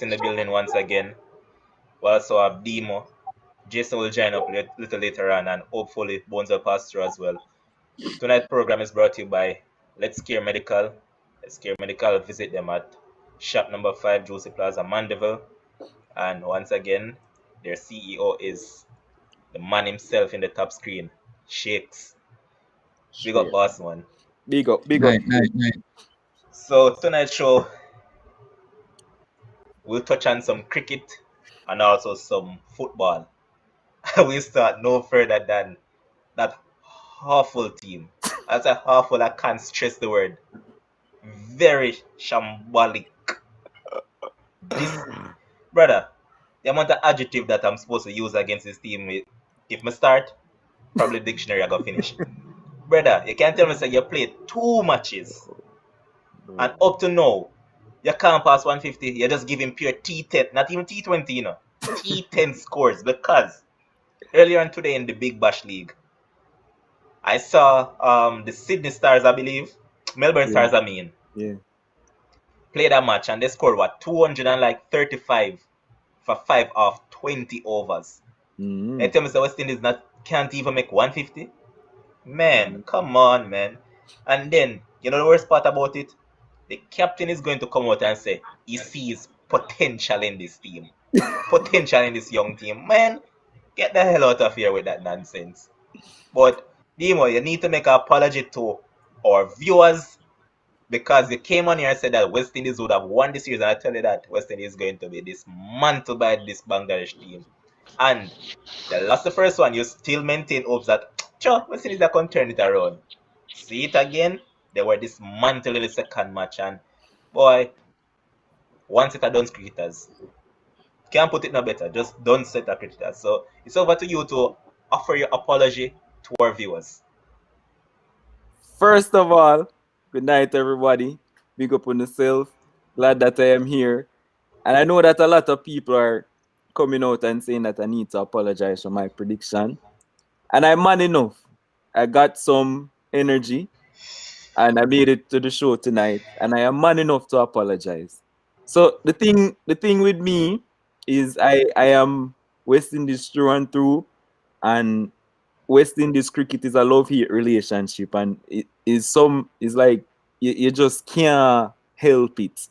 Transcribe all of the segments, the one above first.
in the building once again. We also have Demo. Jason will join up a little later on, and hopefully Bones will pass through as well. Tonight's program is brought to you by Let's Care Medical. Let's Care Medical. Visit them at shop number 5, Juicy Plaza, Mandeville. And once again, their CEO is the man himself in the top screen, Shakes. Big up, Straight. boss man. Big up. Night. So tonight's show, we'll touch on some cricket and also some football. We start no further than that awful team. That's a awful, I can't stress the word. Very shambolic. This, brother, the amount of adjective that I'm supposed to use against this team, if I start, probably dictionary I got finish. Brother, you can't tell me say you played 2 matches and up to now, you can't pass 150. You're just giving pure T10, not even T20, T10 scores because earlier on today in the Big Bash League, I saw the Sydney Stars, I believe, Melbourne Stars, Yeah. played a match and they scored 235 for 5 off 20 overs. They tell me the West Indies can't even make 150. Man, come on, man. And then you know the worst part about it, the captain is going to come out and say he sees potential in this team, potential in this young team. Man, get the hell out of here with that nonsense. But Demo, you need to make an apology to our viewers because you came on here and said that West Indies would have won this series, and I tell you that West Indies is going to be dismantled by this Bangladesh team. And they lost the first one, you still maintain hopes that sure, West Indies are going to turn it around. See it again, they were dismantled in the second match, and boy, one set of done cricketers. Can't put it no better, just done set of cricketers. So it's over to you to offer your apology to our viewers. First of all, good night, everybody. Big up on yourself. Glad that I am here. And I know that a lot of people are coming out and saying that I need to apologize for my prediction. And I'm man enough. I got some energy and I made it to the show tonight. And I am man enough to apologize. So the thing with me is I am West Indies through and through. And West Indies cricket is a love-hate relationship, and it is like you just can't help it.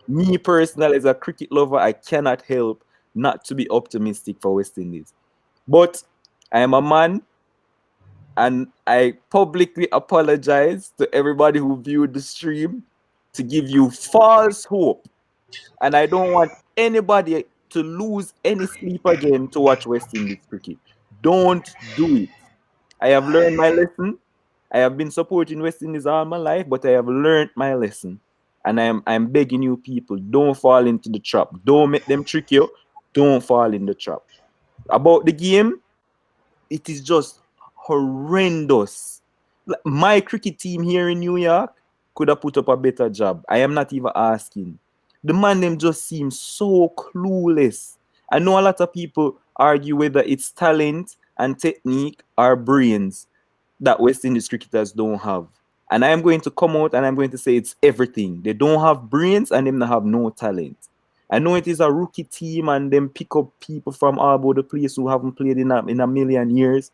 Me personally, as a cricket lover, I cannot help not to be optimistic for West Indies. But I am a man, and I publicly apologize to everybody who viewed the stream to give you false hope. And I don't want anybody to lose any sleep again to watch West Indies cricket. Don't do it. I have learned my lesson. I have been supporting West Indies all my life, but I have learned my lesson. And I'm begging you people, don't fall into the trap. Don't make them trick you. Don't fall in the trap. About the game, it is just horrendous. My cricket team here in New York could have put up a better job. I am not even asking. The man them just seem so clueless. I know a lot of people argue whether it's talent and technique or brains that West Indies cricketers don't have. And I am going to come out and I'm going to say it's everything. They don't have brains and them have no talent. I know it is a rookie team and them pick up people from all over the place who haven't played in a million years.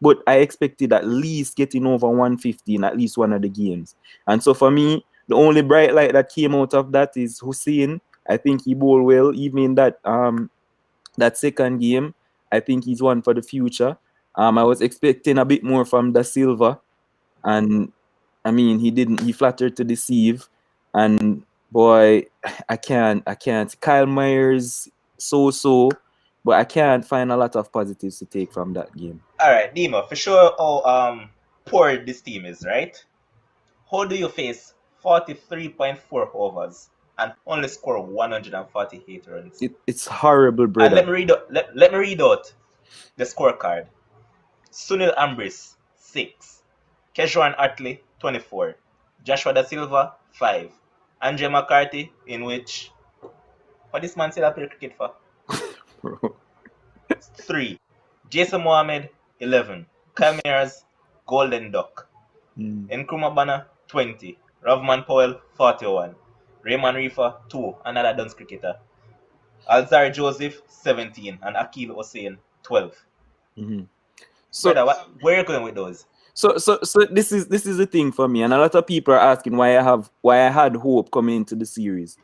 But I expected at least getting over 150 in at least one of the games. And so for me, the only bright light that came out of that is Hussein. I think he bowled well, even in that second game. I think he's one for the future. I was expecting a bit more from Da Silva, and I mean he flattered to deceive. And boy, I can't. Kyle Myers so, but I can't find a lot of positives to take from that game. All right, Dima, for sure how poor this team is, right? How do you face 43.4 overs and only score 148 runs? It's horrible, brother. And let me read out the scorecard. Sunil Ambris 6, Keshwan Atley 24, Joshua Da Silva 5, Andre McCarthy, in which what this man said I play cricket for? 3, Jason Mohammed 11, Kyle Mears Golden Duck, Nkrumah Bana 20, Ravman Powell 41, Raymond Reefer 2, another Duns cricketer, Alzari Joseph 17 and Akil Hussein 12. So, Brother, where are you going with those? so this is the thing for me, and a lot of people are asking why I had hope coming into the series.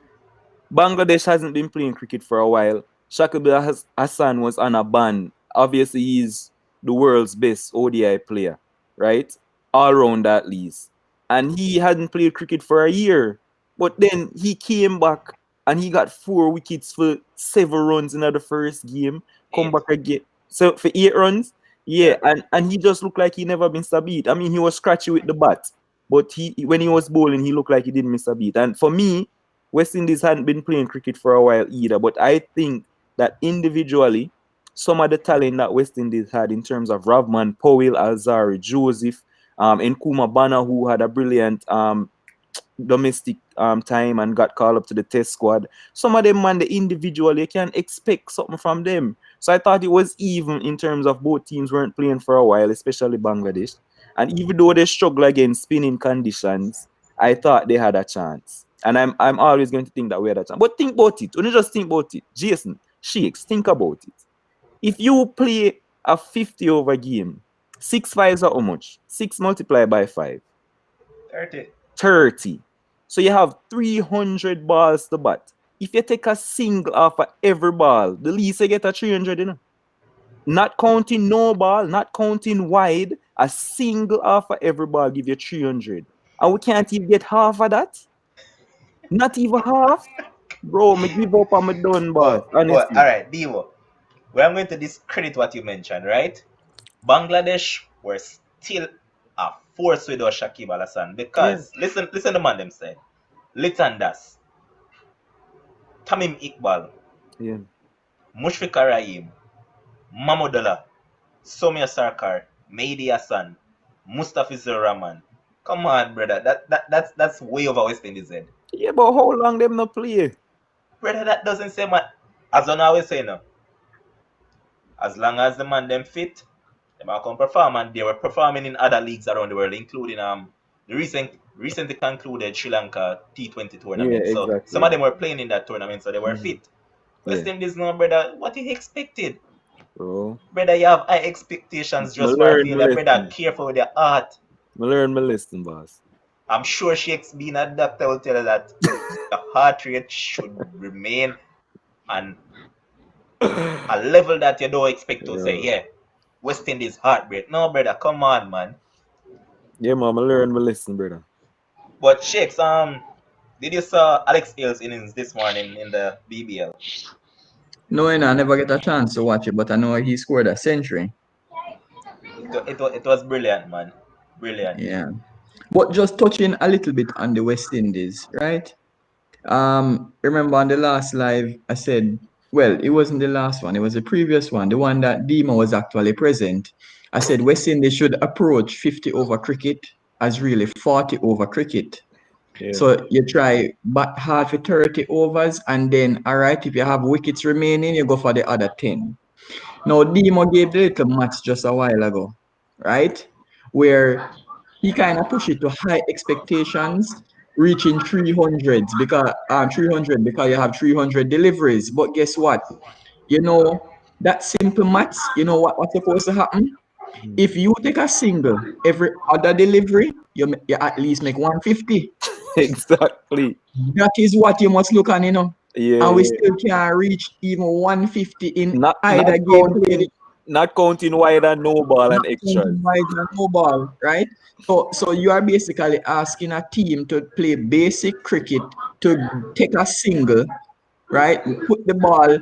Bangladesh hasn't been playing cricket for a while. Shakib Hassan was on a ban. Obviously, he's the world's best ODI player, right? All round at least. And he hadn't played cricket for a year. But then he came back and he got 4 wickets for 7 runs in the first game. Come 8. back again. So for 8 runs, yeah, Yeah. and he just looked like he never missed a beat. I mean, he was scratchy with the bat, but when he was bowling, he looked like he didn't miss a beat. And for me, West Indies hadn't been playing cricket for a while either, but I think that individually, some of the talent that West Indies had in terms of Ravman, Powell, Alzari, Joseph, and Kuma Bana, who had a brilliant domestic time and got called up to the test squad. Some of them, man, the individual, you can expect something from them. So I thought it was even in terms of both teams weren't playing for a while, especially Bangladesh. And even though they struggle against spinning conditions, I thought they had a chance. And I'm always going to think that we had a chance. But think about it. Only just think about it. Jason, Shakes, think about it. If you play a 50 over game, 6 fives are how much? 6 multiplied by 5. 30. 30. So you have 300 balls to bat. If you take a single off of every ball, the least you get a 300, you know. Not counting no ball, not counting wide, a single off of every ball give you 300. And we can't even get half of that. Not even half. Bro, me give up on my done, boss. But Honestly. all right, Divo. Well, I'm going to discredit what you mentioned, right? Bangladesh were still a force without Shakib Al Hassan because listen to man them say. Litan Das, Tamim Iqbal, Yeah. Mushfiqur Rahim, Mahmudullah, Somya Sarkar, Mehdi Hassan, Mustafizur Rahman. Come on, brother. That's way over West Indies head. Yeah, but how long them not play? Brother, that doesn't say much. As I always say now, as long as the man them fit, they might come perform, and they were performing in other leagues around the world, including the recently concluded Sri Lanka T20 tournament. Yeah, So some exactly. of them were playing in that tournament, so they were fit. West Indies, no, brother. What you expected? Bro. Brother, you have high expectations Me just for a learn my failure. Brother, lesson. careful with your heart. Me learn my lesson, boss. I'm sure Shakes being a doctor will tell you that the heart rate should remain on a level that you don't expect to say, yeah, West Indies heartbreak. No, brother, come on, man. Yeah, man, I learn my lesson, brother. But Shakes, did you saw Alex Hale's innings this morning in the BBL? No, I never get a chance to watch it, but I know he scored a century. It was brilliant, man. Brilliant. Yeah. But just touching a little bit on the West Indies, right? Remember on the last live, I said, well, it wasn't the last one, it was the previous one, the one that Dima was actually present. I said West Indies should approach 50 over cricket as really 40 over cricket. Yeah. So you try bat hard for 30 overs, and then, all right, if you have wickets remaining, you go for the other 10. Now, Dimo gave the little match just a while ago, right? Where he kind of pushed it to high expectations, reaching 300s because 300 because you have 300 deliveries. But guess what? You know that simple maths. You know what's supposed to happen? If you take a single every other delivery, you at least make 150. Exactly. That is what you must look on, you know. Yeah. And we still can't reach even 150 in Not either game played. not counting wide and no ball and extras. Wide and no ball, right? So you are basically asking a team to play basic cricket to take a single, right? Put the ball,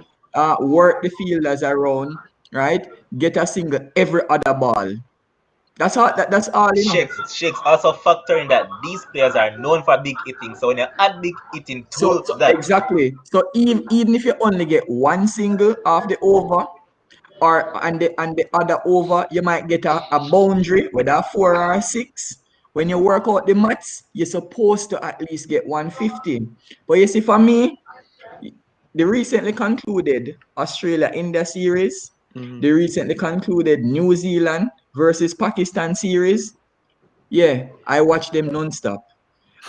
work the fielders around, right? Get a single every other ball. That's all. That's all, you know. Shakes also factor in that these players are known for big hitting. So when you add big hitting So, to that, exactly. So even if you only get one single off the over, or and the other over, you might get a boundary, whether 4 or 6. When you work out the maths, you're supposed to at least get 150. But you see, for me, the recently concluded Australia India series, the recently concluded New Zealand versus Pakistan series, yeah, I watched them non-stop.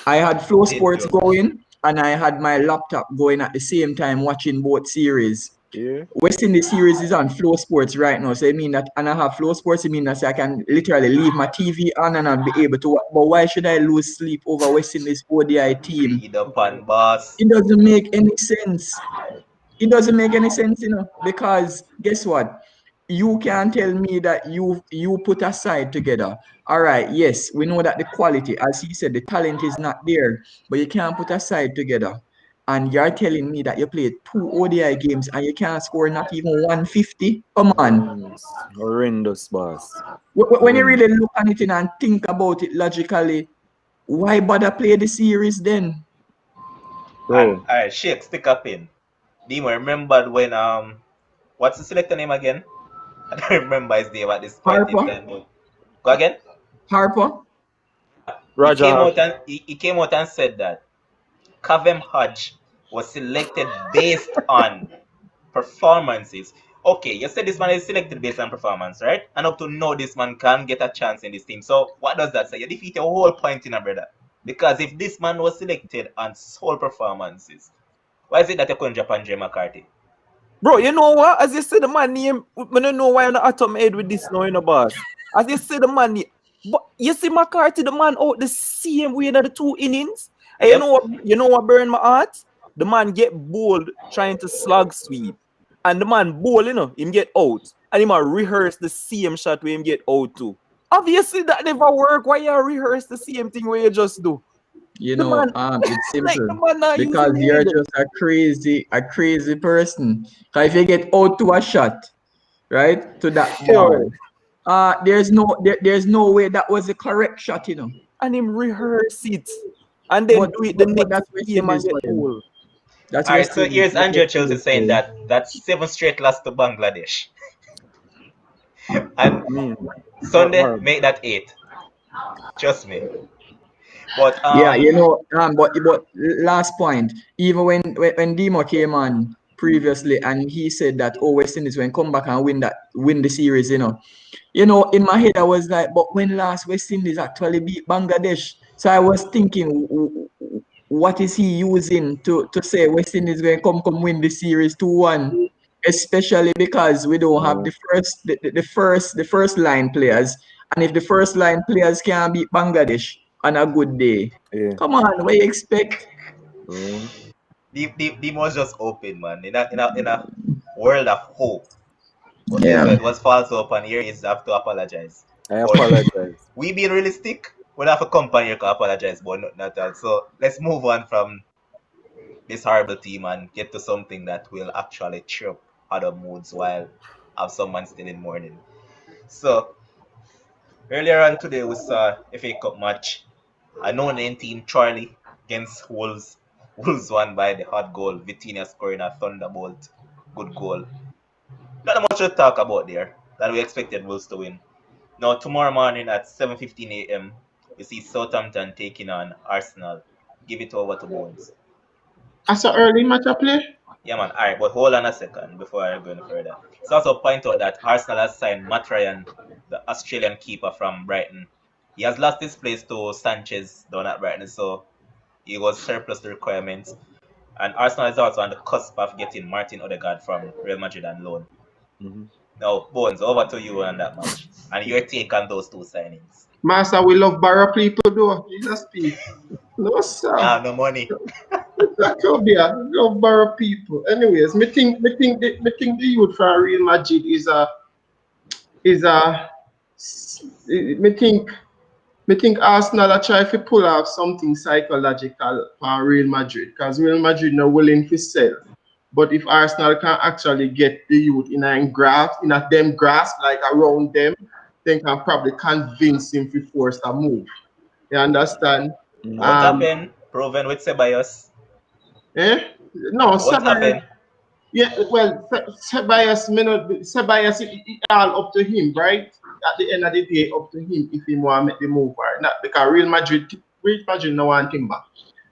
I had Flow did Sports you? going. and I had my laptop going at the same time watching both series. Yeah. West Indies series is on Flow Sports right now, so I mean that, and I have Flow Sports. I mean that, so I can literally leave my TV on and I'll be able to watch. But why should I lose sleep over West Indies ODI team? Read up on boss. It doesn't make any sense. It doesn't make any sense, because guess what? You can't tell me that you put a side together. All right, yes, we know that the quality, as he said, the talent is not there, but you can't put a side together. And you're telling me that you played 2 ODI games and you can't score not even 150? Come on. Horrendous, boss. When you really look at it and think about it logically, why bother play the series then? And Bro. alright, Shake, stick up in. Dimo, remember when what's the selector name again? I don't remember his name at this point in Harper? time. But go again. Harper? Roger. He came out and said that Kavem Hodge was selected based on performances. Okay, you said this man is selected based on performance, right? And up to now, this man can get a chance in this team. So what does that say? You defeat your whole point in a brother. Because if this man was selected on sole performances, why is it that you couldn't drop Andre McCarthy? Bro, you know what? As you say the man name, I don't know why I'm not atom head with this now, boss. As you say the man name, but you see McCarthy, the man out the same way in the 2 innings. And Yep. you know what burn my heart? The man get bowled trying to slug sweep. And the man bowl, him get out. And him rehearse the same shot where him get out too. Obviously that never work. Why you rehearse the same thing where you just do? It's simple. Like the man not Because using you're head. just a crazy person. Because if you get out to a shot, right, to that ball, there's no way that was the correct shot, And him rehearse it. And then do it the but next that's West game and Indies get for you. goal. That's All right, West so Indies. here's That's Andrew West Chelsea Indies saying for you. that's 7 straight loss to Bangladesh. And Sunday, horrible. make that 8. Trust me. But Yeah, but last point, even when Demo came on previously and he said that West Indies when come back and win the series, in my head I was like, but when last West Indies actually beat Bangladesh? So I was thinking, what is he using to say West Indies going to come win the series 2-1? Especially because we don't have the first line players, and if the first line players can't beat Bangladesh on a good day, Yeah. come on, what you expect? the was just open, man. In a world of hope. But guess Yeah. what? It was false hope, and here is have to apologize. I But apologize. we being realistic, we don't have a company here to apologize, but not that. So let's move on from this horrible team and get to something that will actually cheer up other moods while have someone still in mourning. So earlier on today we saw FA Cup match. A no-name team, Charlie, against Wolves. Wolves won by the hot goal. Vitinha scoring a thunderbolt. Good goal. Not much to talk about there. That we expected Wolves to win. Now tomorrow morning at 7:15 a.m. we see Southampton taking on Arsenal. Give it over to Bones. That's an early match I play. Yeah, man. All right, but hold on a second before I go any further. Let's also point out that Arsenal has signed Matt Ryan, the Australian keeper from Brighton. He has lost his place to Sanchez down at Brighton, so he was surplus to requirements. And Arsenal is also on the cusp of getting Martin Odegaard from Real Madrid on loan. Now, Bones, over to you on that match. And your take on those 2 signings. Master, we love borrow people though. Jesus speak. No, sir. No money. That could be a love borrow people. Anyways, me think the youth for Real Madrid is me think Arsenal are trying to pull off something psychological for Real Madrid because Real Madrid not willing to sell. But if Arsenal can actually get the youth in a them grasp like around them, then can probably convince him to force a move. You understand? What happened? Proven with Ceballos. No, what happened? Yeah, well, Ceballos all up to him, right? At the end of the day, up to him if he want to make the move or not. Because Real Madrid no want him back,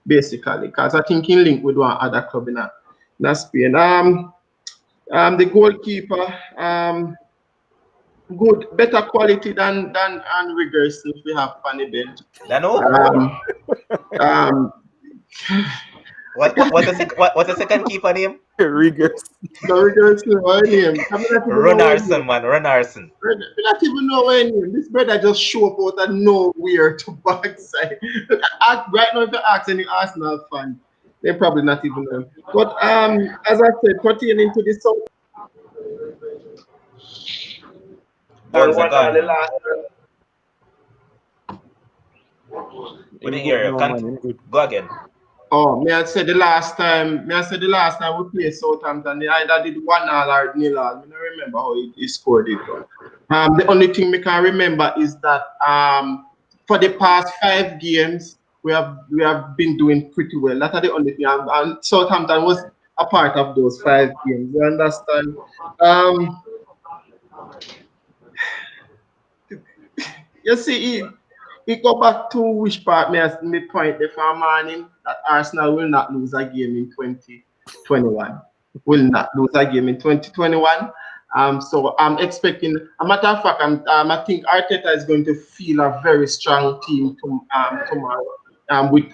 basically. Because I think he linked with one other club in Spain. The goalkeeper, good, better quality than Rigors if we have on the bench. No. What's the second keeper name? Riggers. The Riggers know name. Runarson, man. Runarson. We not even know her name. This brother just show up out of nowhere to backside. Right now, if you ask any Arsenal fan, they probably not even know. But as I said, pertaining to the South. Guns are One of the gone. last. We didn't hear you. Go again. Oh, may I say the last time we played Southampton, they either did 1-0 or 0-0. I don't remember how he scored it. The only thing we can remember is that for the past 5 games we have been doing pretty well. That's the only thing. And Southampton was a part of those 5 games. You understand? You see, it go back to which part me point there for morning that Arsenal will not lose a game in 2021. Will not lose a game in 2021. So I'm expecting. A matter of fact, I think Arteta is going to feel a very strong team tomorrow. With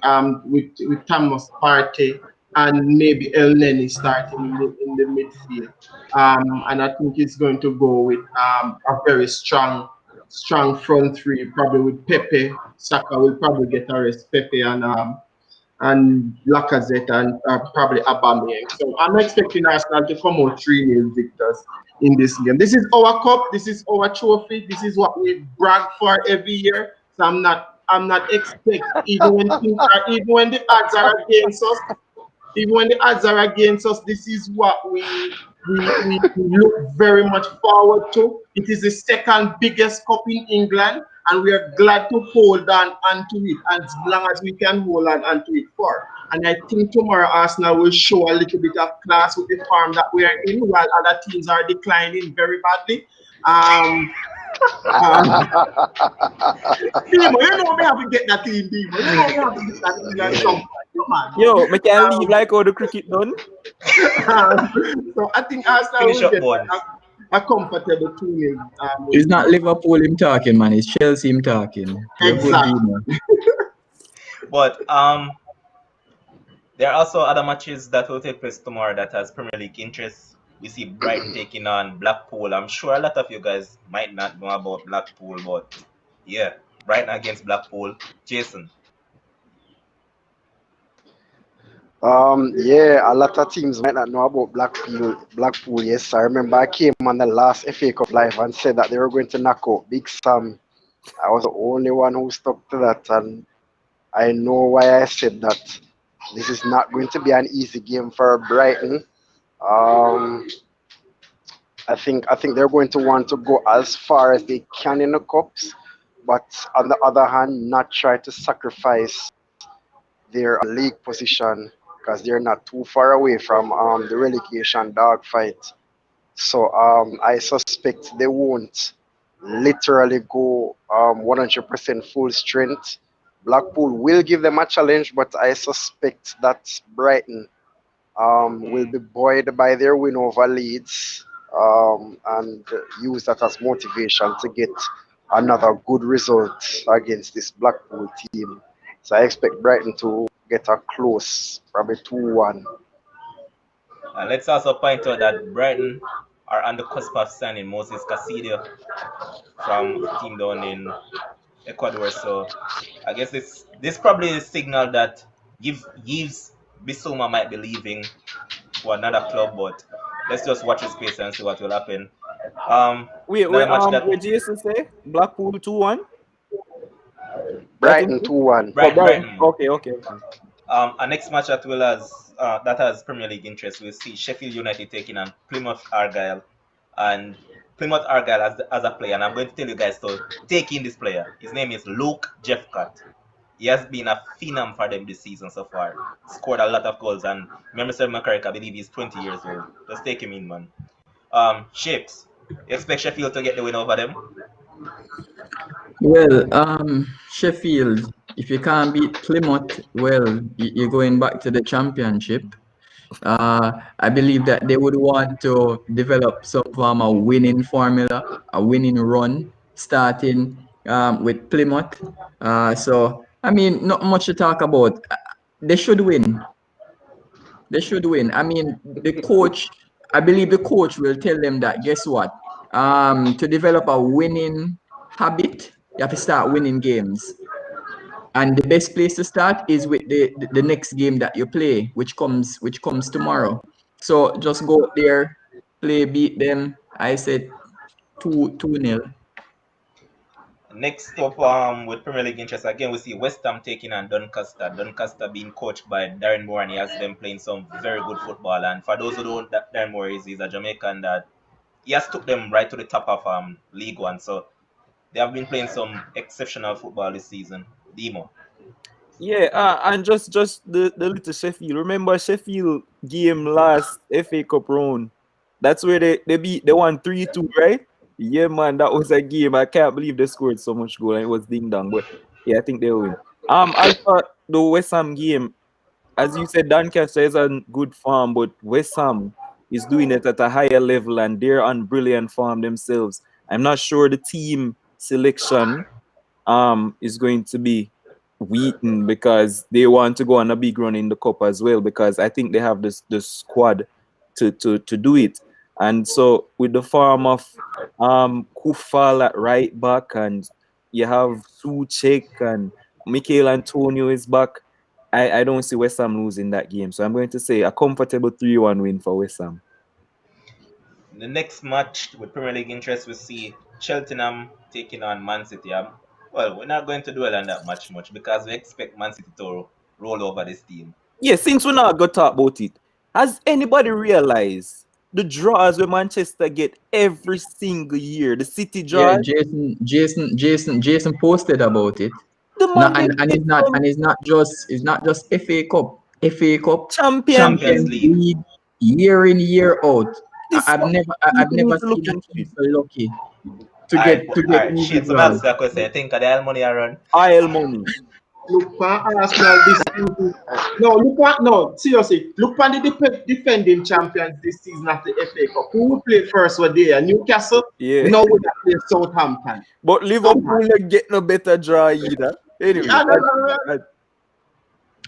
Thomas Partey and maybe El Neni starting in the midfield. And I think he's going to go with a very strong front three, probably with Pepe. Saka will probably get a rest. Pepe and Lacazette and probably Aubameyang. So I'm expecting Arsenal to come out 3-0 victors in this game. This is our cup. This is our trophy. This is what we brag for every year. So I'm not expecting even when the odds are against us. Even when the odds are against us, this is what we look very much forward to. It is the second biggest cup in England, and we are glad to hold on onto it as long as we can hold on onto it for. And I think tomorrow Arsenal will show a little bit of class with the form that we are in, while other teams are declining very badly. Demo, you know me have to get that team, Demo. You know me have to get that team and some. Yo, me can leave like how the cricket done. So I think Arsenal will get a comfortable 2-0. It's not Liverpool him talking, man. It's Chelsea him talking. Exactly. But there are also other matches that will take place tomorrow that has Premier League interest. We see Brighton taking on Blackpool. I'm sure a lot of you guys might not know about Blackpool, but yeah, Brighton against Blackpool. Jason. Yeah, a lot of teams might not know about Blackpool. Yes, I remember I came on the last FA Cup live and said that they were going to knock out Big Sam. I was the only one who stuck to that, and I know why I said that. This is not going to be an easy game for Brighton. I think they're going to want to go as far as they can in the cups, but on the other hand, not try to sacrifice their league position because they're not too far away from the relegation dogfight. So I suspect they won't literally go 100% full strength. Blackpool will give them a challenge, but I suspect that Brighton will be buoyed by their win over Leeds and use that as motivation to get another good result against this Blackpool team. So I expect Brighton to get a close, probably 2-1. And let's also point out that Brighton are on the cusp of signing Moses Casidio from a team down in Ecuador. So I guess this probably is a signal that Yves Bissouma might be leaving for another club, but let's just watch his space and see what will happen. Wait, Jason say Blackpool 2-1? Brighton 2-1. Brighton. Okay. Our next match that has Premier League interest, we'll see Sheffield United taking on Plymouth Argyle, and Plymouth Argyle as a player, and I'm going to tell you guys to take in this player. His name is Luke Jeffcott. He has been a phenom for them this season so far. Scored a lot of goals, and remember, Sir McCarrick, I believe he's 20 years old. Just take him in, man. Shapes, you expect Sheffield to get the win over them? Well, Sheffield, if you can't beat Plymouth, well, you're going back to the championship. I believe that they would want to develop some form of winning formula, a winning run, starting with Plymouth. So, I mean, not much to talk about. They should win. They should win. I mean, the coach, I believe the coach will tell them that, guess what? To develop a winning habit, you have to start winning games. And the best place to start is with the next game that you play, which comes tomorrow. So just go out there, play, beat them. I said 2-0. Next up, with Premier League interest, again, we see West Ham taking on Doncaster. Doncaster being coached by Darren Moore, and he has them playing some very good football. And for those who don't, Darren Moore he's a Jamaican that he has took them right to the top of League One. So they have been playing some exceptional football this season. Demo. Yeah, and just the little Sheffield. Remember Sheffield game last FA Cup round? That's where they won 3-2, right? Yeah, man, that was a game. I can't believe they scored so much goal and it was ding dong. But yeah, I think they win. As for the West Ham game, as you said, Doncaster is on good form, but West Ham is doing it at a higher level and they're on brilliant form themselves. I'm not sure the team selection is going to be Wheaton because they want to go on a big run in the cup as well, because I think they have the squad to do it. And so with the form of Kufal at right back, and you have Suchek and Mikel Antonio is back, I don't see West Ham losing that game. So I'm going to say a comfortable 3-1 win for West Ham. The next match with Premier League interest, we see Cheltenham taking on Man City. Well, we're not going to dwell on that much because we expect Man City to roll over this team. Yeah, since we're not going to talk about it, has anybody realized the draws where Manchester get every single year? The City draws. Yeah, Jason posted about it. The No, man it's not just FA Cup. FA Cup, Champions League, year in year out. This I've never look seen a into team it. so lucky to get easy Shit, so draws. that's the question. I think the money I run. Oil money. Look for Arsenal this season. No, seriously. Look for the defending champions this season of the FA Cup. Who played first were there? Newcastle? Yeah. No, we have played Southampton. But Liverpool get no better draw either. Anyway.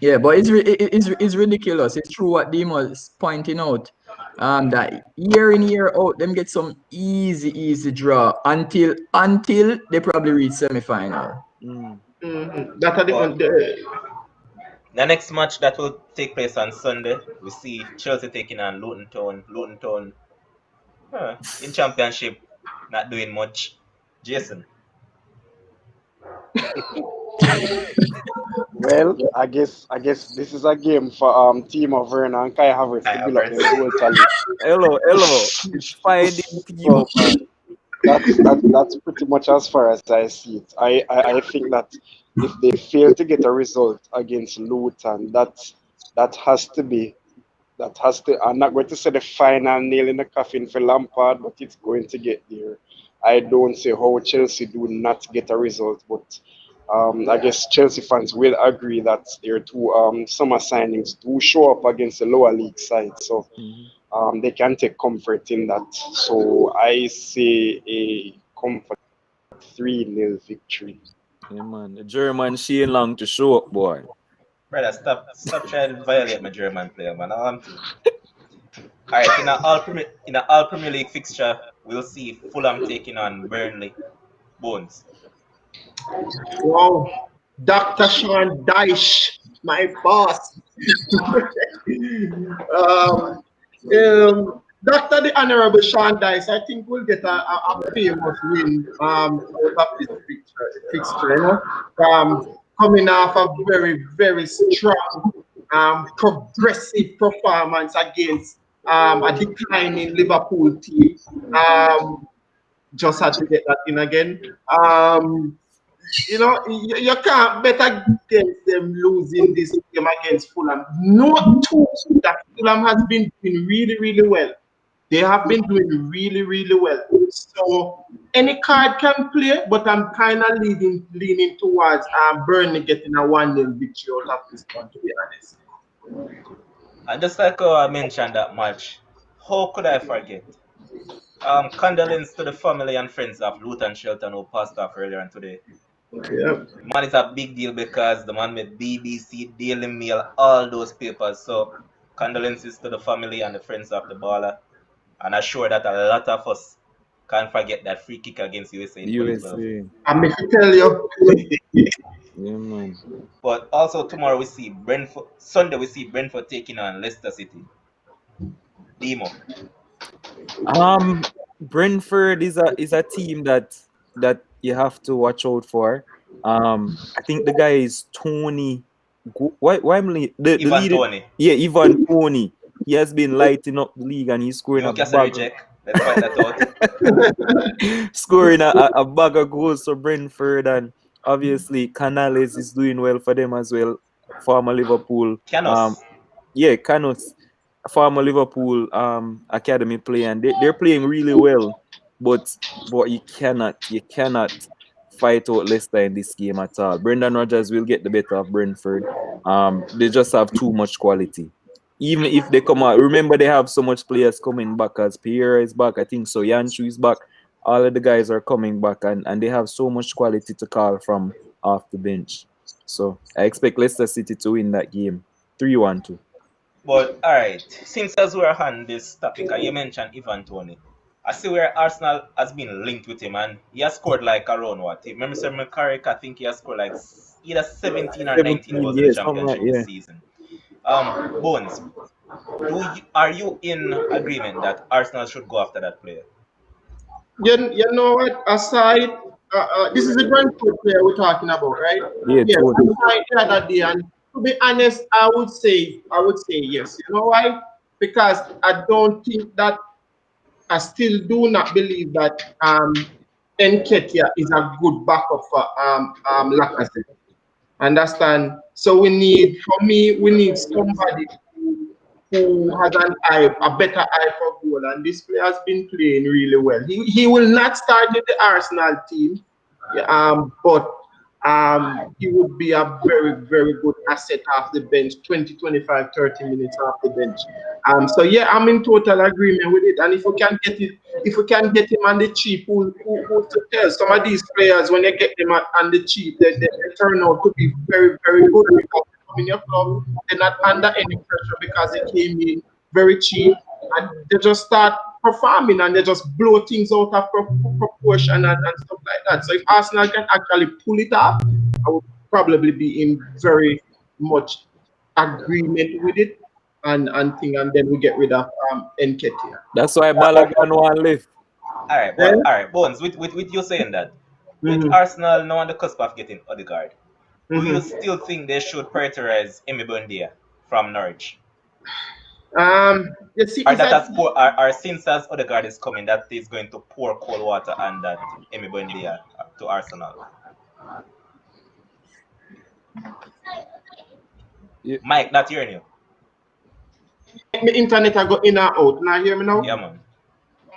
Yeah, but it's ridiculous. It's true what Dimo is pointing out. That year in year out, them get some easy draw until they probably reach semi-final. That are the one. The next match that will take place on Sunday, we see Chelsea taking on Luton Town. Luton Town in Championship, not doing much. Jason. Well, I guess this is a game for Timo Werner and Kai Havertz to build up their goal tally. Hello. Finding Timo. That's pretty much as far as I see it. I think that if they fail to get a result against Luton, that has to. I'm not going to say the final nail in the coffin for Lampard, but it's going to get there. I don't see how Chelsea do not get a result, but I guess Chelsea fans will agree that their two summer signings do show up against the lower league side, so they can take comfort in that. So I say a comfort 3-0 victory. Yeah, man. The German Shane Long to show up, boy. Brother, stop trying to violate my German player, man. I want to. Alright, in an all Premier League fixture, we'll see Fulham taking on Burnley. Bones. Wow, Dr. Sean Dyche, my boss. Dr. the Honorable Sean Dyche, I think we'll get a famous win out of this fixture, you know. Coming off a very, very strong progressive performance against a declining Liverpool team. Just had to get that in again. You know, you can't bet against them losing this game against Fulham. Note too that Fulham has been doing really, really well. They have been doing really, really well. So any card can play, but I'm kind of leaning towards Burnley getting a 1-0 victory out of this one, to be honest. And just like I mentioned that match, how could I forget? Condolence to the family and friends of Luton Shelton who passed off earlier on today. Yeah. Man, it's a big deal because the man made BBC, Daily Mail, all those papers. So condolences to the family and the friends of the baller, and assure that a lot of us can't forget that free kick against USA in 2012. USA. I'm going to tell you. Yeah, man. But also tomorrow we see Brentford. Sunday we see Brentford taking on Leicester City. Demo. Brentford is a team that you have to watch out for. I think the guy is Tony. Why am I the Ivan leader? Toney. Yeah, Ivan Toney. He has been lighting up the league and he's scoring Newcastle reject. Let's find that out. scoring a bag of goals for Brentford, and obviously Canales is doing well for them as well. Former Liverpool. Canos. Canos, former Liverpool academy player, and they're playing really well. But you cannot fight out Leicester in this game at all. Brendan Rodgers will get the better of Brentford. They just have too much quality. Even if they come out, remember they have so much players coming back. As Pierre is back, I think so. Yanshu is back. All of the guys are coming back, and they have so much quality to call from off the bench. So I expect Leicester City to win that game 3-1-2. But alright, since as we're on this topic, and you mentioned Ivan Toney, I see where Arsenal has been linked with him, and he has scored like around what? Remember, Sir McCarrick, I think he has scored like either 17 or 19 goals in the championship this season. Bones, are you in agreement that Arsenal should go after that player? You know what? Aside, this is a Brentford player we're talking about, right? Yeah, Yes. totally. Aside the other day, and to be honest, I would say yes. You know why? Because I don't think that I still do not believe that Nketiah is a good backup for Lacazette. Understand? So we need somebody who has a better eye for goal, and this player has been playing really well. He will not start with the Arsenal team, but he would be a very, very good asset off the bench, 20, 25, 30 minutes off the bench. So yeah, I'm in total agreement with it. And if we can get him on the cheap, who's to tell? Some of these players, when they get them on the cheap, they turn out to be very, very good because they come in your club. They're not under any pressure because they came in very cheap, and they just start performing and they just blow things out of proportion and stuff like that. So if Arsenal can actually pull it off, I would probably be in very much agreement with it and then we get rid of Nketiah. That's why Balogun won't live. Alright, but alright, Bones, with you saying that, with Arsenal now on the cusp of getting Odegaard, do you still think they should prioritize Emi Buendia from Norwich? You see, or since as Odegaard is coming, that is going to pour cold water on that Emi Buendia to Arsenal. Yeah. Mike, not hearing you. My internet I go in and out. Now hear me now? Yeah, man.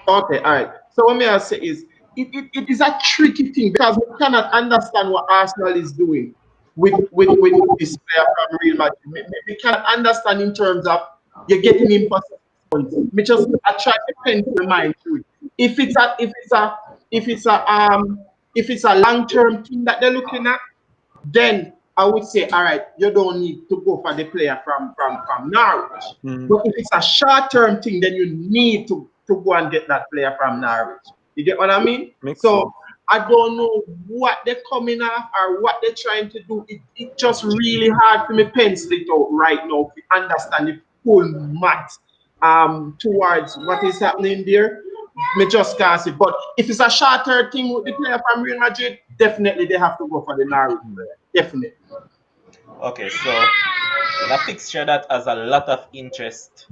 Okay, all right. So what may I say is, it is a tricky thing because we cannot understand what Arsenal is doing with this player from Real Madrid. We cannot understand in terms of you're getting him for 6 points. I try to pencil my mind through it. If it's a long-term thing that they're looking at, then I would say, all right, you don't need to go for the player from Norwich. But if it's a short-term thing, then you need to go and get that player from Norwich. You get what I mean? Makes so sense. I don't know what they're coming off or what they're trying to do. It's just really hard for me to pencil it out right now to understand the full math towards what is happening there. Me just can't see. But if it's a shorter thing with the player from Real Madrid, definitely they have to go for the Norwich player. Definitely. Okay, so in a fixture that has a lot of interest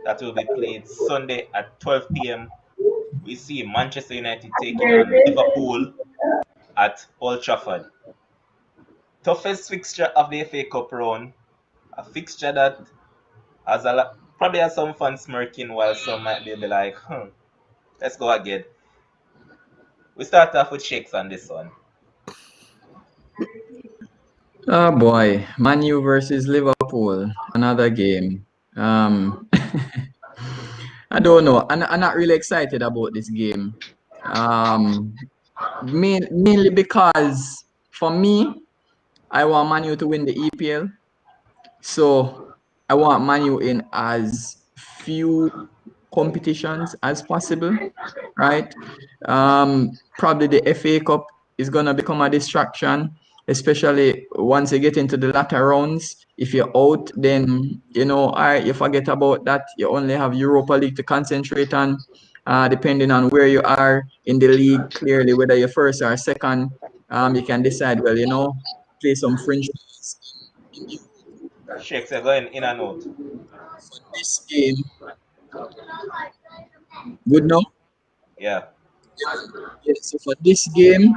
that will be played Sunday at 12 p.m., we see Manchester United taking on Liverpool at Old Trafford. Toughest fixture of the FA Cup round. A fixture that has probably has some fans smirking while some might be like, let's go again. We start off with shakes on this one. Oh boy, Man U versus Liverpool, another game. I don't know. I'm not really excited about this game. Mainly because for me, I want Man U to win the EPL. So I want Manu in as few competitions as possible, right? Probably the FA Cup is gonna become a distraction, especially once you get into the latter rounds. If you're out, then all right, you forget about that. You only have Europa League to concentrate on. Depending on where you are in the league, clearly whether you're first or second, you can decide. Well, play some fringe in the Shakes are going in and out. for this game. Good now. Yeah. Yeah, so for this game,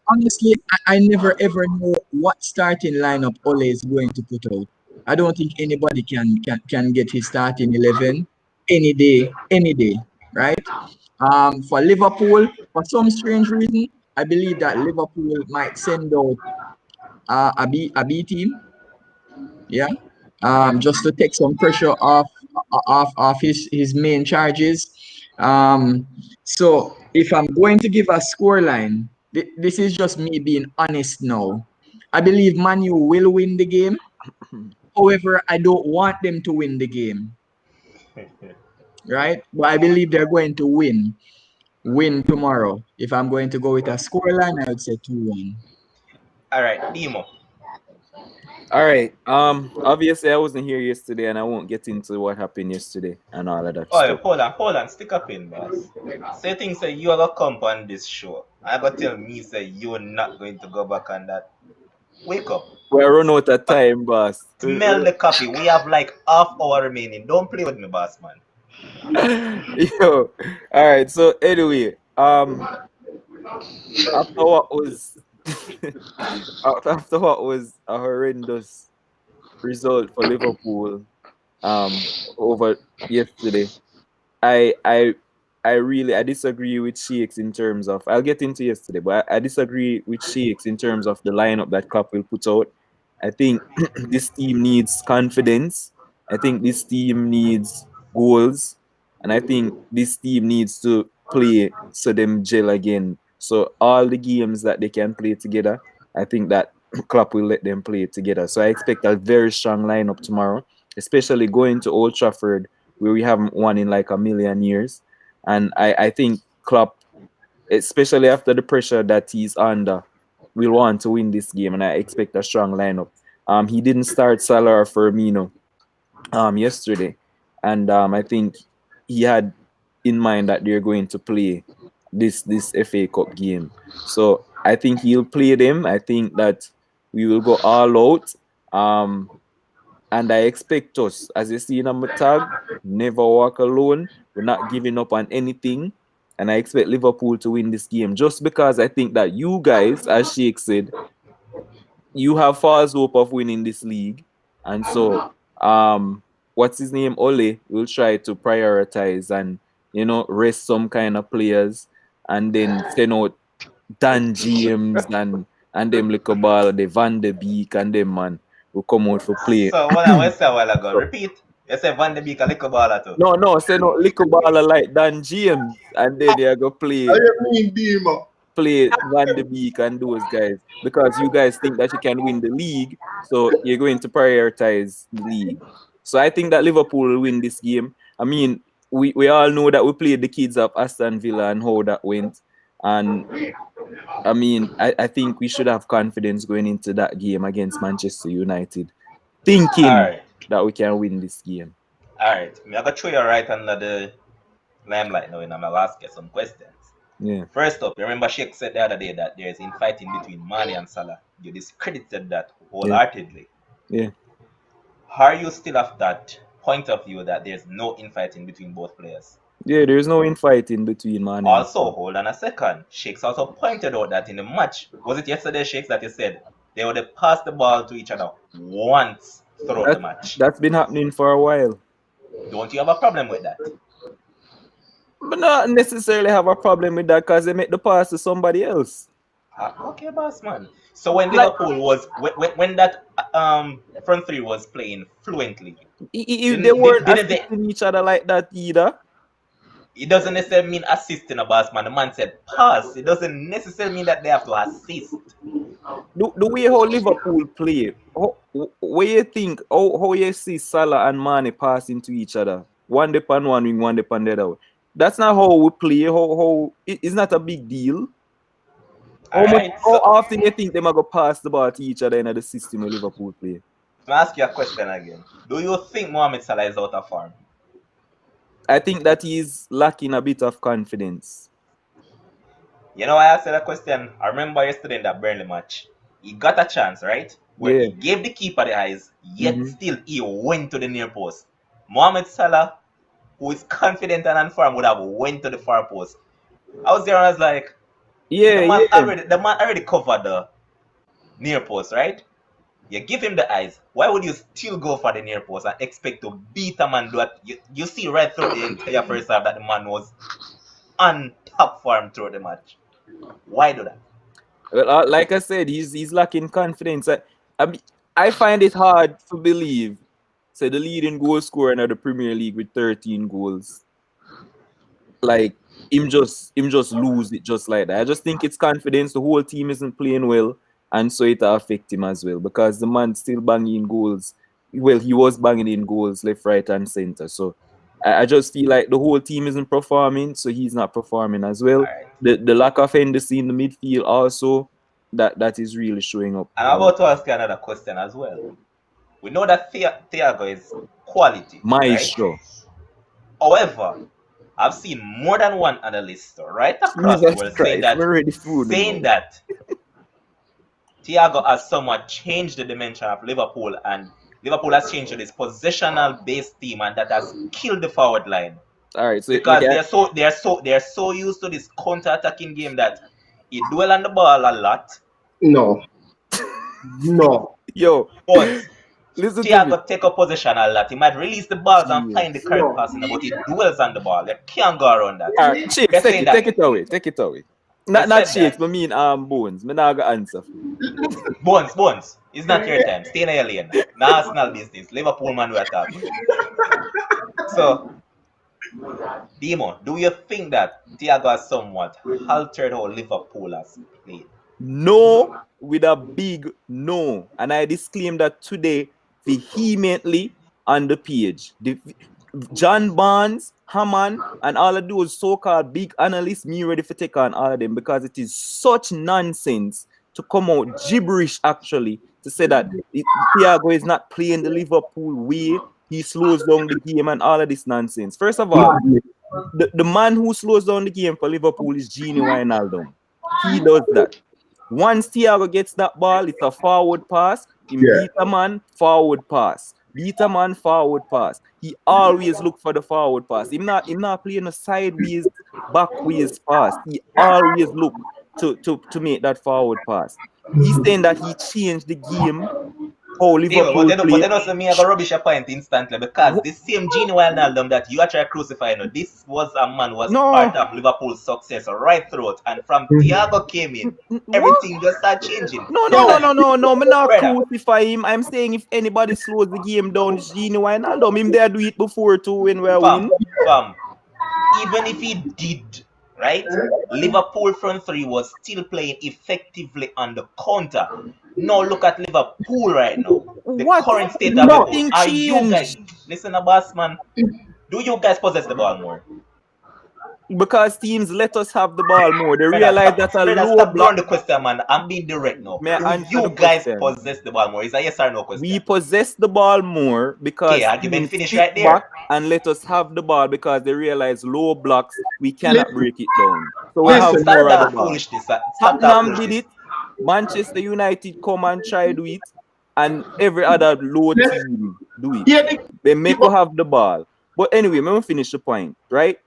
honestly, I never ever know what starting lineup Ole is going to put out. I don't think anybody can get his starting 11 any day, right? For Liverpool, for some strange reason, I believe that Liverpool might send out a B team, yeah, just to take some pressure off his main charges. Um, so if I'm going to give a score line, this is just me being honest now. I believe Manu will win the game. However, I don't want them to win the game, right? But I believe they're going to win tomorrow. If I'm going to go with a score line, I would say 2-1. All right, Demo. All right. Obviously I wasn't here yesterday, and I won't get into what happened yesterday and all of that Oh, stuff. hold on, stick up in, boss. Say things say you gonna come on this show. I gotta tell me say you're not going to go back on that. Wake up. We run out of time, boss. Smell the coffee. We have like half hour remaining. Don't play with me, boss man. Yo. All right. So anyway, after what was after what was a horrendous result for Liverpool over yesterday, I I I disagree with Shakes in terms of, I'll get into yesterday, but I disagree with Shakes in terms of the lineup that Klopp will put out. I think this team needs confidence. I think this team needs goals, and I think this team needs to play so them gel again. So all the games that they can play together, I think that Klopp will let them play together. So I expect a very strong lineup tomorrow, especially going to Old Trafford, where we haven't won in like a million years. And I think Klopp, especially after the pressure that he's under, will want to win this game, and I expect a strong lineup. He didn't start Salah or Firmino yesterday, and I think he had in mind that they're going to play this FA Cup game. So I think he'll play them. I think that we will go all out. And I expect us, as you see in my tag, never walk alone. We're not giving up on anything. And I expect Liverpool to win this game just because I think that you guys, as Sheikh said, you have false hope of winning this league. And so, what's his name? Ole will try to prioritize and, rest some kind of players and then send out Dan James and them little ball, the Van de Beek and them man will come out for play. So what I said a while ago, So, repeat. You said Van de Beek a little baller too. no, say no little baller like Dan James, and then they go How you mean, Demo? play Van de Beek and those guys because you guys think that you can win the league, so you're going to prioritize the league. So I think that Liverpool will win this game. I mean, we all know that we played the kids of Aston Villa and how that went, and I mean, I think we should have confidence going into that game against Manchester United, thinking Alright. that we can win this game. Alright. I'm gonna throw you right under the limelight now and I'm gonna ask you some questions. Yeah. First up, you remember Sheikh said the other day that there is infighting between Mane and Salah. You discredited that wholeheartedly. Yeah. Are you still of that point of view that there's no infighting between both players? Yeah, there's no infighting between Mane and Also, Salah. hold on a second. Shakes also pointed out that in the match, was it yesterday, Shakes, that you said they would have passed the ball to each other once throughout the match? That's been happening for a while. Don't you have a problem with that? But not necessarily have a problem with that because they make the pass to somebody else. Okay, boss man. So when Liverpool was when that front three was playing fluently, They weren't assisting each other like that either. It doesn't necessarily mean assisting a boss man. The man said pass. It doesn't necessarily mean that they have to assist. The way how Liverpool play, what you think, how you see Salah and Mane passing to each other, one dip on one wing, one dip on the other. That's not how we play. It's not a big deal. How often you think they might go pass the ball to each other in the system of Liverpool play? Let me ask you a question again. Do you think Mohamed Salah is out of form? I think that he's lacking a bit of confidence. You know, I asked that question. I remember yesterday in that Burnley match. He got a chance, right? Where he gave the keeper the eyes, yet still he went to the near post. Mohamed Salah, who is confident and unformed, would have went to the far post. I was there and I was like, the man already covered the near post, right? You give him the eyes. Why would you still go for the near post and expect to beat a man? You see right through the entire first half that the man was on top form through the match. Why do that? Well, like I said, he's lacking confidence. I find it hard to believe. So the leading goal scorer in the Premier League with 13 goals, like him just lose it just like that. I just think it's confidence. The whole team isn't playing well, and so it affect him as well because the man still banging goals. Well, he was banging in goals left, right, and center. So I just feel like the whole team isn't performing, so he's not performing as well. Right. The lack of energy in the midfield also that is really showing up. And I'm about to ask you another question as well. We know that Thiago is quality, maestro. Right? However, I've seen more than one analyst right across the world saying that Thiago has somewhat changed the dimension of Liverpool, and Liverpool has changed to this positional based team, and that has killed the forward line. All right, so because they're so used to this counter-attacking game that he dwell on the ball a lot. No. Yo, but listen, Thiago take a position a lot. He might release the balls and find the correct passing, but he dwells on the ball. You can't go around that. All right, Shakes, take it away. Not Shakes, but mean Bones. Me not gonna answer. Bones. It's not your time. Stay in your lane. Now Arsenal business. Liverpool man we attack. So, Demo, do you think that Thiago has somewhat altered how Liverpool has played? No, with a big no. And I disclaim that today vehemently on the page. John Barnes, Hammond, and all of those so-called big analysts, me ready for take on all of them because it is such nonsense to come out gibberish actually to say that Thiago is not playing the Liverpool way. He slows down the game and all of this nonsense. First of all, the man who slows down the game for Liverpool is Gini Wijnaldum. He does that. Once Thiago gets that ball, it's a forward pass. He beat a man, forward pass. Beat a man, forward pass. He always look for the forward pass. He's not playing a sideways, backways pass. He always look to make that forward pass. He's saying that he changed the game. But that doesn't mean I got rubbish a point instantly because this same Gini Wijnaldum that you are trying to crucify, this was a man was part of Liverpool's success right through it, and from Thiago came in, everything just started changing. No, me not crucify him. I'm saying if anybody slows the game down, it's Gini Wijnaldum. Him there do it before too when we're winning. Even if he did, right? Liverpool front three was still playing effectively on the counter. Now look at Liverpool right now. The current state of Liverpool. Are you guys, listen, boss man, do you guys possess the ball more? Because teams let us have the ball more. They realize that a low block. The question, man. I'm being direct now. Do you guys possess the ball more? Is that yes or no question? We possess the ball more because argument finish right there. Back and let us have the ball because they realize low blocks we cannot break it down. So we have more of the ball. Tottenham did it. Manchester United come and try do it, and every other low team do it. They make us have the ball. But anyway, let me finish the point, right?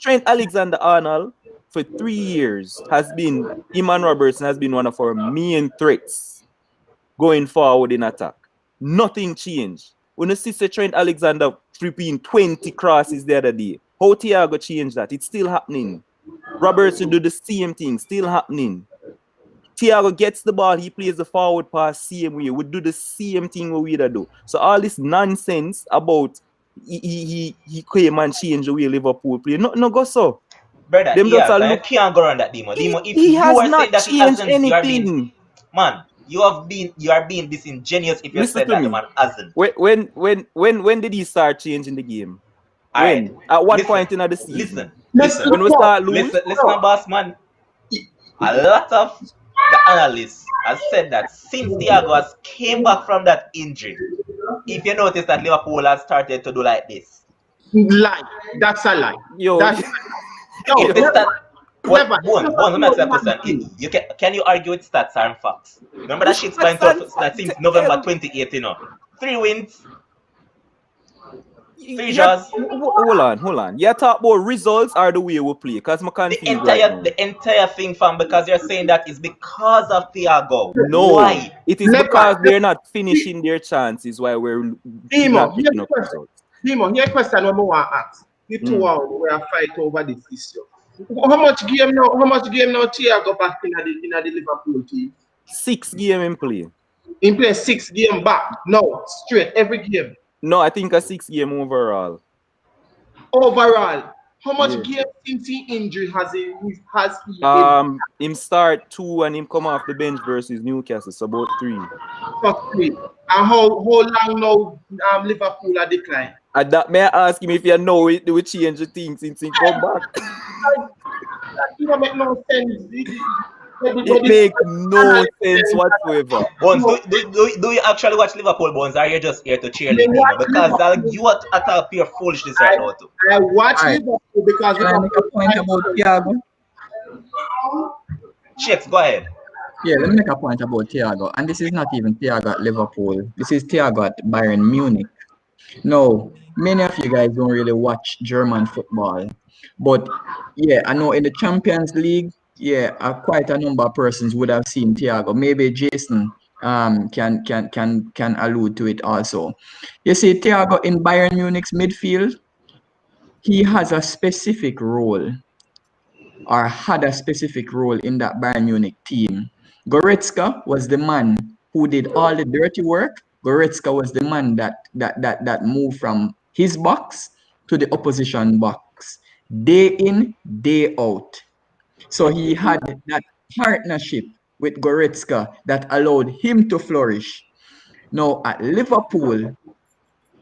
Trent Alexander-Arnold for 3 years him and Robertson has been one of our main threats going forward in attack. Nothing changed. When you see Trent Alexander flipping 20 crosses the other day, how Thiago changed that? It's still happening. Robertson do the same thing, still happening. Thiago gets the ball, he plays the forward pass same way. We do the same thing we do. So all this nonsense about he came and changed the way Liverpool play. No go so. Brother, Them just yes, and you look. can't go around that, Demo. Demo, if He you has are saying not that he changed hasn't, you are being, anything. man, you are being disingenuous if you Listen said to that the me. man hasn't. When did he start changing the game? Alright, When? At what listen, point in the season? listen, When we start lose? listen, boss man. A lot of the analysts have said that since Thiago has came back from that injury, if you notice that Liverpool has started to do like this. Lie. That's a lie. Yo, That's no, If the stat, what never. Bones, let me ask you a question. You can you argue with stats and facts? Remember that shit's been tough that since November 2018, you know. 3 wins, 3 draws. hold on. You talk about results or the way we play? Because I'm confused right now. The entire thing, fam, because you're saying that is because of Thiago. No, Why? it is Never. because they're not finishing their chances while we're not picking up results. Demo, here's a question what I want to ask. You two are we are fight over this issue. How much game now Thiago back in the Liverpool team? 6 games in play. He plays 6 games back. No, straight every game. No, I think a 6 game overall. Overall, how much game since he injury has he him start 2 and him come off the bench versus Newcastle, so about 3. For 3. And how long now Liverpool are declined? And that may I ask him if you know it will change the thing since he come back. It don't make no sense. It makes no sense whatsoever. Bones, do you actually watch Liverpool, Bones, or are you just here to cheer the team? Because you are at a pure foolishness right now too. I watch Liverpool because Can I make a point about Thiago? Shakes, go ahead. Yeah, let me make a point about Thiago. And this is not even Thiago at Liverpool. This is Thiago at Bayern Munich. No, many of you guys don't really watch German football. But yeah, I know in the Champions League, yeah, quite a number of persons would have seen Thiago. Maybe Jason can allude to it also. You see, Thiago in Bayern Munich's midfield, he has a specific role, or had a specific role in that Bayern Munich team. Goretzka was the man who did all the dirty work. Goretzka was the man that moved from his box to the opposition box, day in, day out. So he had that partnership with Goretzka that allowed him to flourish. Now at Liverpool,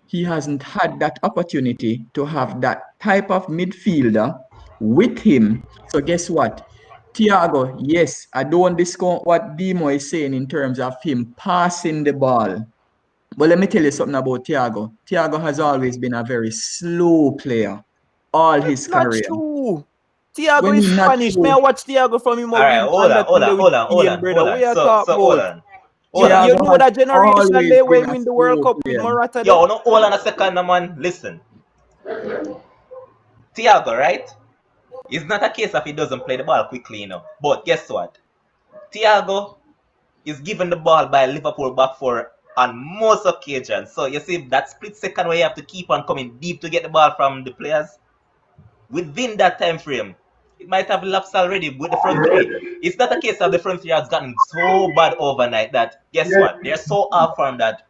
he hasn't had that opportunity to have that type of midfielder with him. So guess what? Thiago, yes, I don't discount what Demo is saying in terms of him passing the ball. But let me tell you something about Thiago. Thiago has always been a very slow player all his career. True. Thiago is Spanish. May I watch Thiago from him? Alright, hold on. You know that generation they will win the World Cup with Morata. Yo, no, hold on a second, man. Listen. Thiago, right? It's not a case of he doesn't play the ball quickly, you know. But guess what? Thiago is given the ball by Liverpool back four on most occasions. So you see that split second where you have to keep on coming deep to get the ball from the players. Within that time frame, it might have lapsed already with the front three. It's not a case of the front three has gotten so bad overnight that guess what? They're so off form that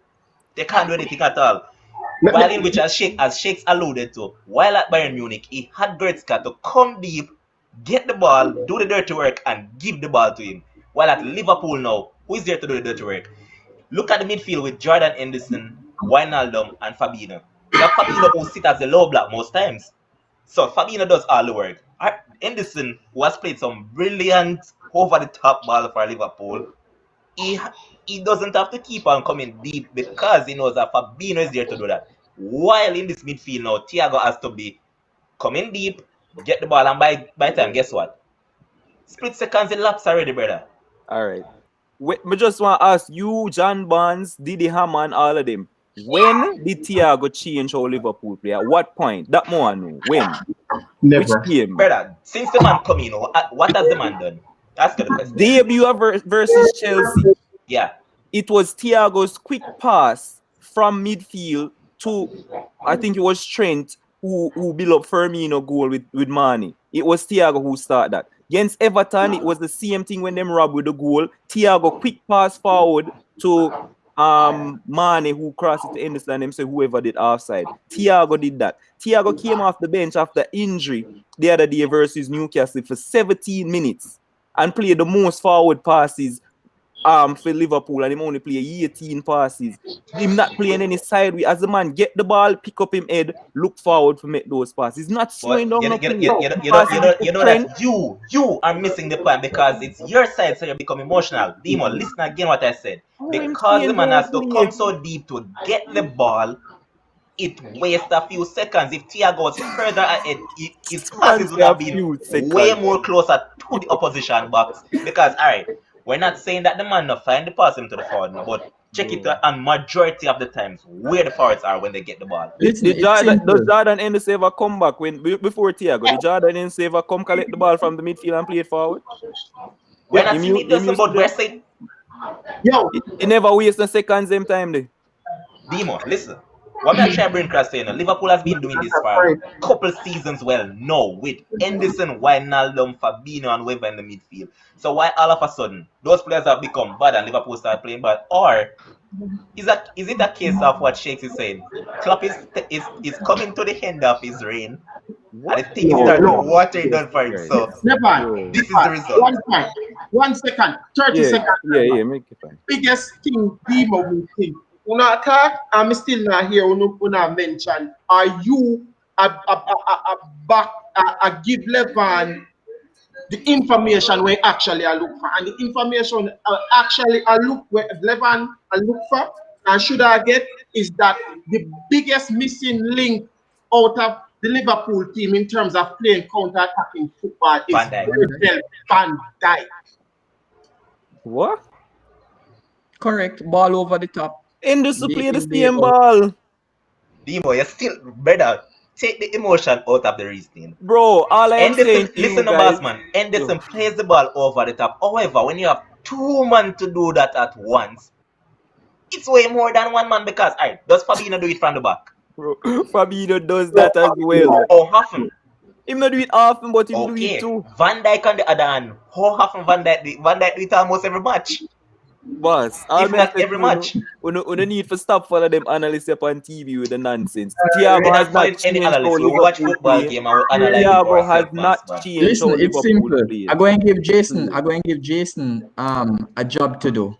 they can't do anything at all. While in which, as Shakes alluded to, while at Bayern Munich, he had Goretzka to come deep, get the ball, do the dirty work, and give the ball to him. While at Liverpool now, who is there to do the dirty work? Look at the midfield with Jordan Henderson, Wijnaldum, and Fabinho. You have Fabinho who sits as a low block most times. So Fabinho does all the work. Henderson, who has played some brilliant over-the-top ball for Liverpool, he doesn't have to keep on coming deep because he knows that Fabinho is there to do that. While in this midfield now, Thiago has to be coming deep, get the ball, and by time, guess what? Split seconds elapsed already, brother. All right. I just want to ask you, John Barnes, Didi Hamann, all of them. When did Thiago change how Liverpool play? At what point? That more I know. When? Never. Which game? Brother, since the man come in, what has the man done? Ask the question. Debut versus Chelsea. Yeah. It was Thiago's quick pass from midfield to, I think it was Trent who built up Firmino goal with Mane. It was Thiago who started that. Against Everton, it was the same thing when them robbed with the goal. Thiago quick pass forward to Mane who crossed it to Henderson and him say whoever did offside. Thiago did that. Thiago came off the bench after injury the other day versus Newcastle for 17 minutes and played the most forward passes for Liverpool, and him only play 18 passes. Him not playing any sideway. As the man get the ball, pick up him head, look forward to make those passes. He's not slowing down. You know that you are missing the point because it's your side, so you become emotional. Demo, listen again what I said. Because the man has to come so deep to get the ball, it wastes a few seconds. If Thiago was further ahead, his passes would have been way more closer to the opposition box. Because, alright, we're not saying that the man not find the pass him to the forward, but check it on majority of the times where the forwards are when they get the ball. Does Jordan Henderson ever come back before Thiago? Did Jordan Henderson ever come collect the ball from the midfield and play it forward? We're not saying it doesn't, but we're saying... Yo! He never wasted seconds same time there. Demo, listen. What I'm trying to bring across saying, Liverpool has been doing this for a couple seasons well now with Henderson, Wijnaldum, Fabinho, and Weber in the midfield. So why all of a sudden those players have become bad and Liverpool start playing bad? Or is it a case of what Shakes is saying? Klopp is coming to the end of his reign, and the things start watering down for him. So this is the result. 1 second, 30 seconds. Yeah, make it fine. Biggest thing Demo will think. Una attack, I'm still not here. Una mention. Are you a give Levan the information we actually I look for, and the information actually I look where Levan I look for, and should I get is that the biggest missing link out of the Liverpool team in terms of playing counter-attacking football is Van Dijk. What? Correct. Ball over the top. Henderson play the same ball. Demo, you're still better. Take the emotion out of the reasoning. Bro, all I'm saying to listen to boss man. Henderson plays the ball over the top. However, when you have two men to do that at once, it's way more than one man because does Fabinho do it from the back? Bro, Fabinho does that as well. How often? He not do it often, but he do it too. Van Dijk on the other hand. How often Van Dijk do it almost every match? Boss, if not every match. We don't need to stop follow them analysts up on TV with the nonsense. Thiago has not changed how we watch football game and we analyze. Thiago has not changed. Listen, it's simple. I'm going to give Jason a job to do.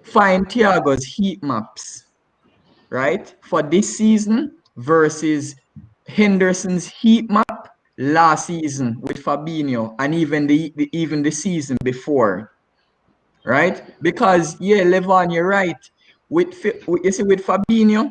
Find Thiago's heat maps, right, for this season versus Henderson's heat map last season with Fabinho and even the season before. Right? Because Levan, you're right. With Fabinho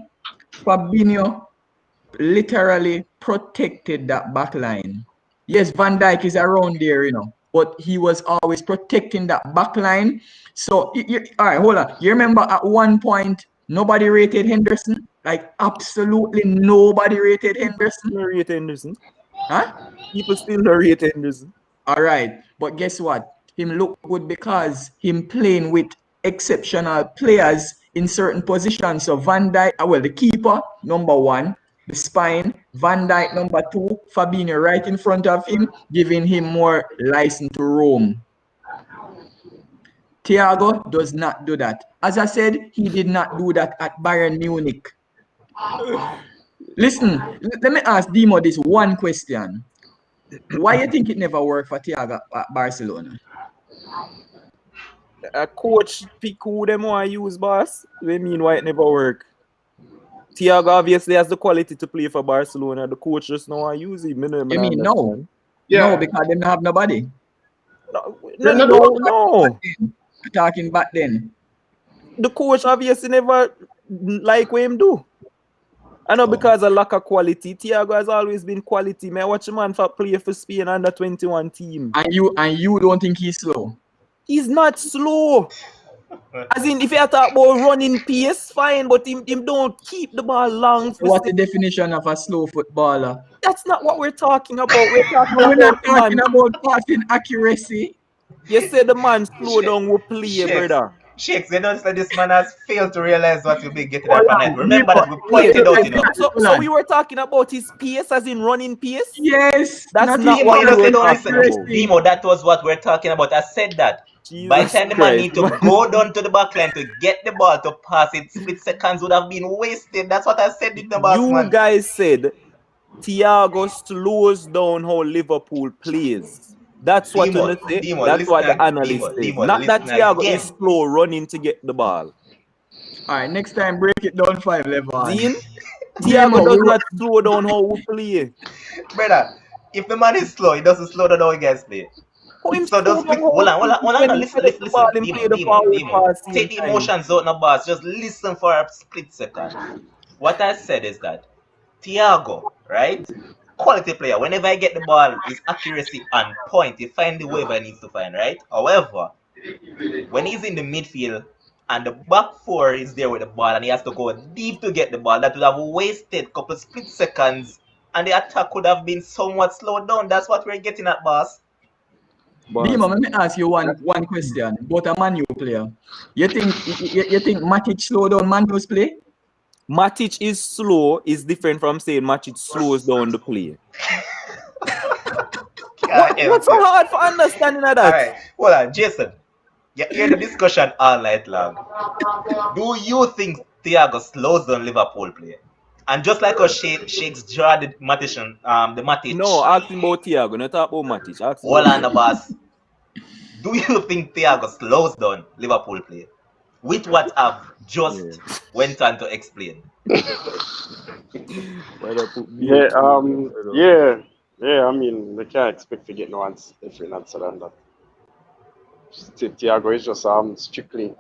literally protected that back line. Yes, Van Dijk is around there, but he was always protecting that back line. So, all right, hold on. You remember at one point, nobody rated Henderson? Like, absolutely nobody rated Henderson? No rate Henderson. Huh? People still no rate Henderson. All right, but guess what? Him look good because him playing with exceptional players in certain positions. So Van Dijk, the keeper, number one, the spine, Van Dijk, number two, Fabinho right in front of him, giving him more license to roam. Thiago does not do that. As I said, he did not do that at Bayern Munich. Listen, let me ask Demo this one question. Why you think it never worked for Thiago at Barcelona? A coach pick who them want to use, boss. We mean why it never work. Thiago obviously has the quality to play for Barcelona. The coach just don't want to use him. You mean no? Yeah. No, because they don't have nobody. No. Talking back then. The coach obviously never like what him do. I know because of lack of quality. Thiago has always been quality. Man, watch a man for play for Spain under 21 team. And you don't think he's slow? He's not slow. As in, if you talk about running pace, fine, but him don't keep the ball long. What's the definition of a slow footballer? That's not what we're talking about. We're not talking about passing accuracy. You said the man slow down will play, brother. Shakes, they don't say this man has failed to realize what you'll be getting at tonight. Remember that we pointed out, So we were talking about his pace, as in running pace? Yes. That's not what we were talking about. Demo, that was what we're talking about. I said that. By the time the man need to go down to the back line to get the ball to pass it, split seconds would have been wasted. That's what I said in the boss, man. You guys said Thiago slows down how Liverpool plays. That's what you say. That's what the analyst says. Not that Thiago is slow running to get the ball. All right, next time break it down 5 level. Dean, Thiago does not slow down how we play. Brother, if the man is slow, he doesn't slow down how he guys play. So those hold on, listen. Take the emotions out of the boss. Just listen for a split second. What I said is that Thiago, right? Quality player. Whenever I get the ball, his accuracy on point. He find the waiver he needs to find, right? However, when he's in the midfield and the back four is there with the ball and he has to go deep to get the ball, that would have wasted a couple split seconds and the attack could have been somewhat slowed down. That's what we're getting at, boss. Dima, let me ask you one question about a Man U player. You think Matic slow down Man U's play? Matic is slow is different from saying Matic slows down the play. What's so hard for understanding of that? Alright, hold on, Jason. You hear the discussion all night long. Do you think Thiago slows down Liverpool play? And just like us Shakes draw the Matic. No, asking about Thiago, not talk about Matic. Hold on, the boss. Do you think Thiago slows down Liverpool play? With what I've just went on to explain. Yeah, I mean, we can't expect to get no different answer than that. Thiago is just strictly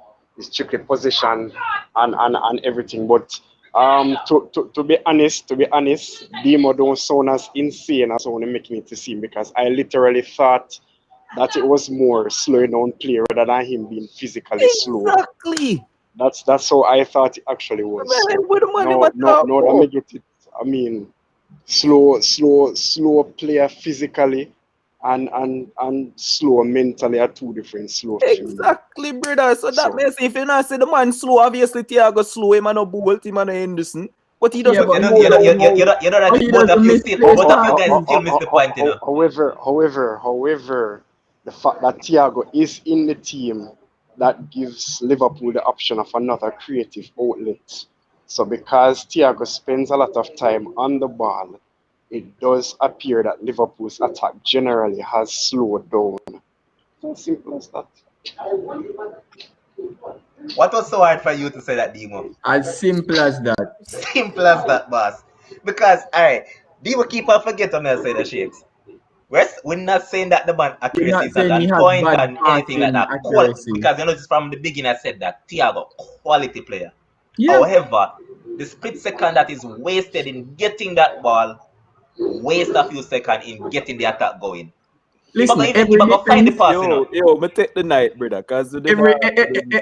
position and everything. But to be honest, Demo don't sound as insane as someone making it to seem, because I literally thought that it was more slowing down play rather than him being physically slow. Exactly. That's how I thought it actually was. No, let me get it. I mean, slow player physically and slow mentally are two different slow. Exactly, brother. So that means if you not say the man slow, obviously Thiago slow, him and no Bolt, him and no Henderson. But he doesn't. You know that both of you guys still miss the point. However, the fact that Thiago is in the team, that gives Liverpool the option of another creative outlet. So because Thiago spends a lot of time on the ball, it does appear that Liverpool's attack generally has slowed down. As simple as that. What was so hard for you to say that, Demo? As simple as that. Simple as that, boss. Because, alright, Demo keep on forgetting me to say the Shakes. We're not saying that the man accuracy is on point and anything like that. Because you know, from the beginning I said that Thiago, quality player. Yeah. However, the split second that is wasted in getting that ball, waste a few seconds in getting the attack going. Listen, me take the night, brother. Cause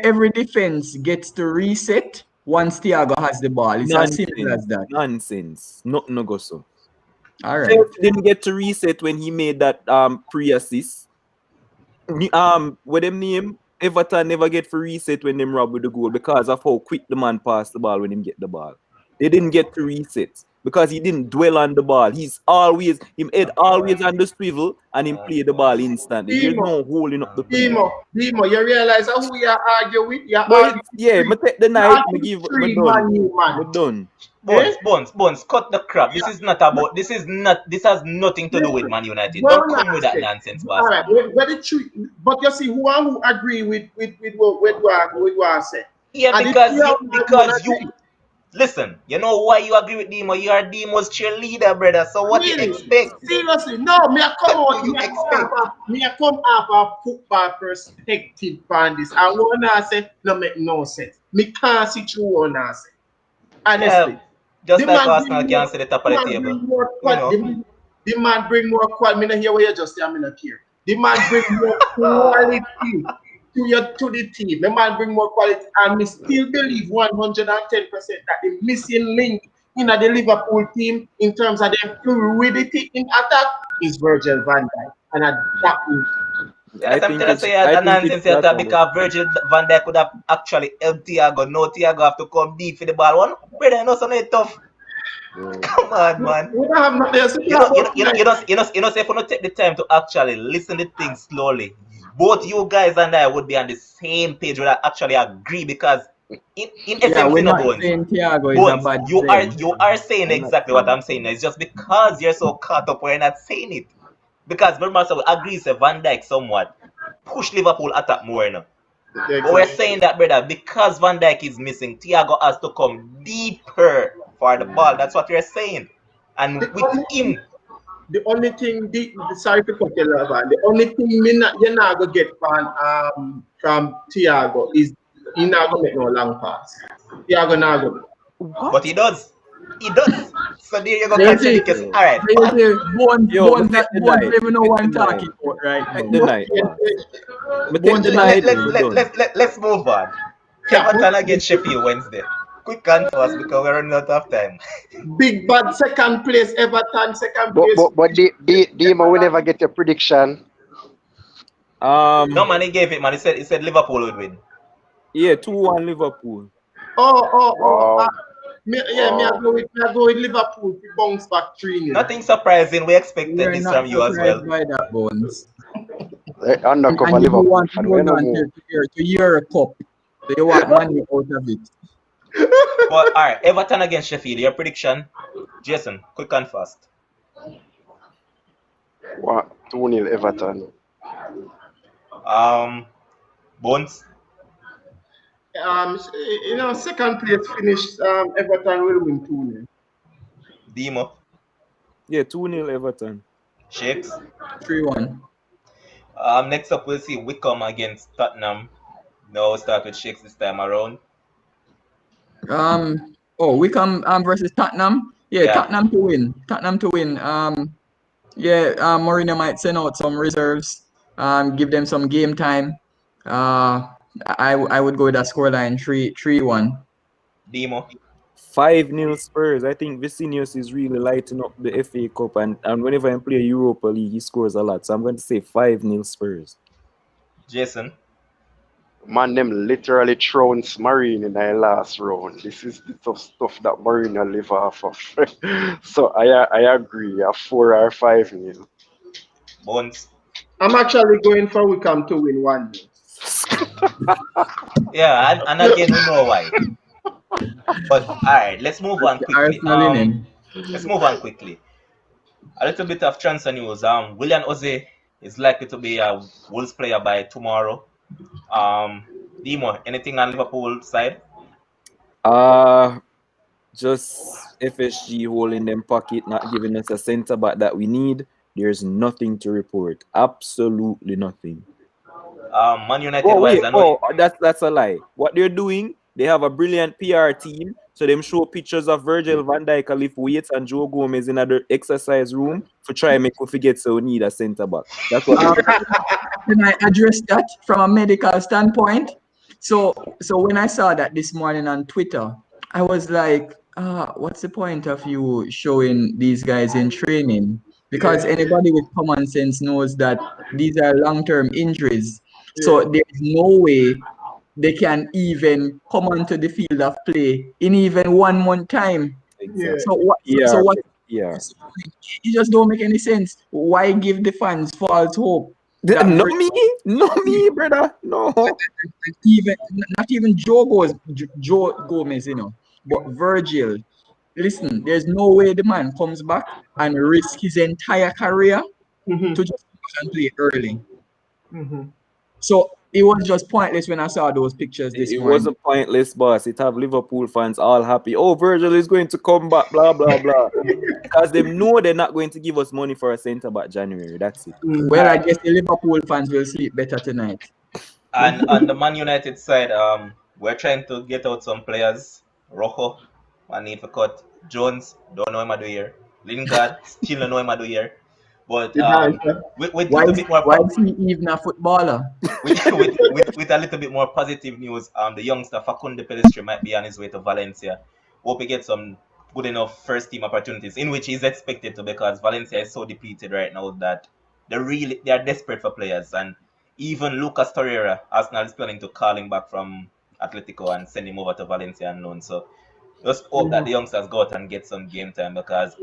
every defense gets to reset once Thiago has the ball. It's as simple as that. Nonsense. Nothing no go so. All right. Chelsea didn't get to reset when he made that pre-assist. With them name, Everton never get to reset when them rob with the goal because of how quick the man passed the ball when him get the ball. They didn't get to reset because he didn't dwell on the ball. Him head always on the swivel and him play the ball instantly. There's no holding up the play. Demo, you realize who we are arguing with? Me take the night, me done. Bones, cut the crap. This has nothing to do with Man United. Don't come with that nonsense, boss. All right, but you see, who agree with what I said? Yeah, because you listen, you know why you agree with Demo? You are Demo's cheerleader, brother. So what do you expect? Seriously, no, me I come off a football perspective on this. I wanna say no make no sense. Me can't see through wanna say. Honestly. Yeah, just like Arsenal can't see the top of the table. The man bring more quality. Me not hear what you just say, I'm not here. The man bring more quality to the team. The man bring more quality, and we still believe 110% that the missing link in the Liverpool team in terms of their fluidity in attack is Virgil van Dijk. And that I think to say a nonsense because Virgil van Dijk could have actually helped Thiago. No, Thiago have to come deep for the ball. One brother, no, so not tough. Come on, man. You know, say if you don't take the time to actually listen to things slowly, both you guys and I would be on the same page. Would actually agree because in Yeah, essence, we're you know, not Bones. saying Thiago is a Bones, bad you player. are saying exactly what I'm saying. It's just because you're so caught up, we're not saying it. Because remember, so we agree, say Van Dijk somewhat push Liverpool attack more now. But we're saying that, brother, because Van Dijk is missing, Thiago has to come deeper for the ball. That's what we're saying. And with him, The only thing, sorry to cut you, Lavan, the only thing you're not going to get from Thiago is he not going to make no long pass. Thiago not going to. but he does. He does. So there you go, You see, contradiction. All right. you see, Bones Yo, don't even know what I'm talking about right now. The night. Bones night. Let's move on. Everton against Sheffield Wednesday. Quick and fast because we're running out of time. Big bad second place, Everton second But place. Dima will never get a prediction. No man, he gave it, man. He said Liverpool would win. Yeah, 2-1 Liverpool. Me I go with Liverpool to bounce back 3-0. Nothing surprising. We expected We're this not from you as well. surprised by that, Bones. Undercover And you Liverpool want to fan. go down to Europe Cup. So you want money out of it. But all right, Everton against Sheffield. Your prediction, Jason? Quick and fast. 2-0 Everton. Bones. Second place finish. Everton will win 2-0. Demo. Yeah, 2-0 Everton. Shakes. 3-1. Next up we'll see Wickham against Tottenham. No, we'll start with Shakes this time around. Wickham versus Tottenham. Yeah, Tottenham to win. Mourinho might send out some reserves. Give them some game time. I would go with a scoreline 3-1. Demo. 5-0 Spurs. I think Vicinius is really lighting up the FA Cup, and whenever I play Europa League, he scores a lot. So I'm going to say 5-0 Spurs. Jason. Man, them literally trounced Marine in the last round. This is the tough stuff that Marine live off of. So I agree. A 4 or 5-0. Bones. I'm actually going for Wickham to win 1-0. Yeah, and again we know why. But all right, let's move on quickly. Let's move on quickly. A little bit of transfer news. William Oze is likely to be a Wolves player by tomorrow. Demo, anything on Liverpool side? Just FSG holding them pocket, not giving us a centre back that we need. There's nothing to report. Absolutely nothing. Man United that's a lie. What they're doing, they have a brilliant PR team. So them show pictures of Virgil van Dijk lift weights and Joe Gomez in another exercise room for try and make we forget so we need a centre back. That's what Can I address that from a medical standpoint? So when I saw that this morning on Twitter, I was like, what's the point of you showing these guys in training? Because anybody with common sense knows that these are long-term injuries. So there's no way they can even come onto the field of play in even 1 month time. Exactly. So what? Yeah. It just don't make any sense. Why give the fans false hope? No me, brother. No. Not even Joe Gomez, but Virgil. Listen, there's no way the man comes back and risk his entire career to just come back and play early. So it was just pointless when I saw those pictures this morning. It wasn't pointless, boss. It have Liverpool fans all happy. Oh, Virgil is going to come back, blah, blah, blah. Because they know they're not going to give us money for a centre-back January. That's it. Well, I guess the Liverpool fans will sleep better tonight. And on the Man United side, we're trying to get out some players. Rojo, I need to cut. Jones, don't know him I do here. Lingard, still don't know him I do here. But with why a bit more is he even a footballer? with a little bit more positive news, the youngster Facundo Pellistri might be on his way to Valencia. Hope he gets some good enough first team opportunities, in which he's expected to, because Valencia is so depleted right now that they are desperate for players. And even Lucas Torreira, Arsenal is planning to call him back from Atletico and send him over to Valencia and loan. So just hope that the youngsters go out and get some game time, because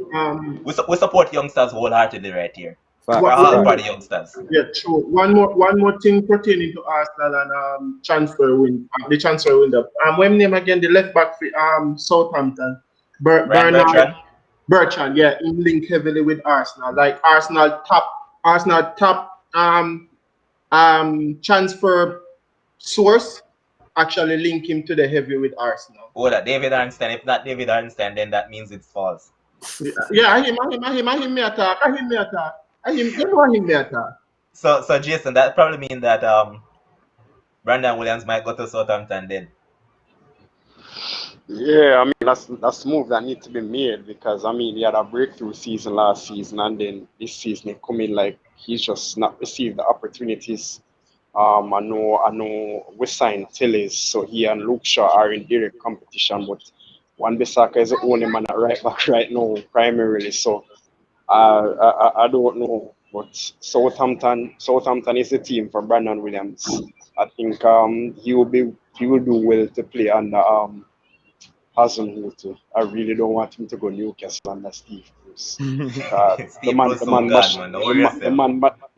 we support youngsters wholeheartedly right here. For all for the youngsters. Yeah, true. One more thing pertaining to Arsenal and transfer win. The transfer window. When name again the left back for Southampton. Bernard Bertrand. Yeah, he linked heavily with Arsenal. Like Arsenal top transfer source actually link him to the heavy with Arsenal. Oh, that David Arnstein. If not David Arnstein, then that means it's false. Yeah, him me attack. So Jason, that probably means that Brandon Williams might go to Southampton then. Yeah, I mean that's a move that needs to be made because I mean he had a breakthrough season last season and then this season he come in like he's just not received the opportunities. I know we signed Tillis, so he and Luke Shaw are in direct competition, but Wan Bissaka is the only man at right back right now primarily. So I don't know, but Southampton is the team for Brandon Williams. I think he will do well to play under Hasenhuttl. I really don't want him to go Newcastle under Steve Bruce. The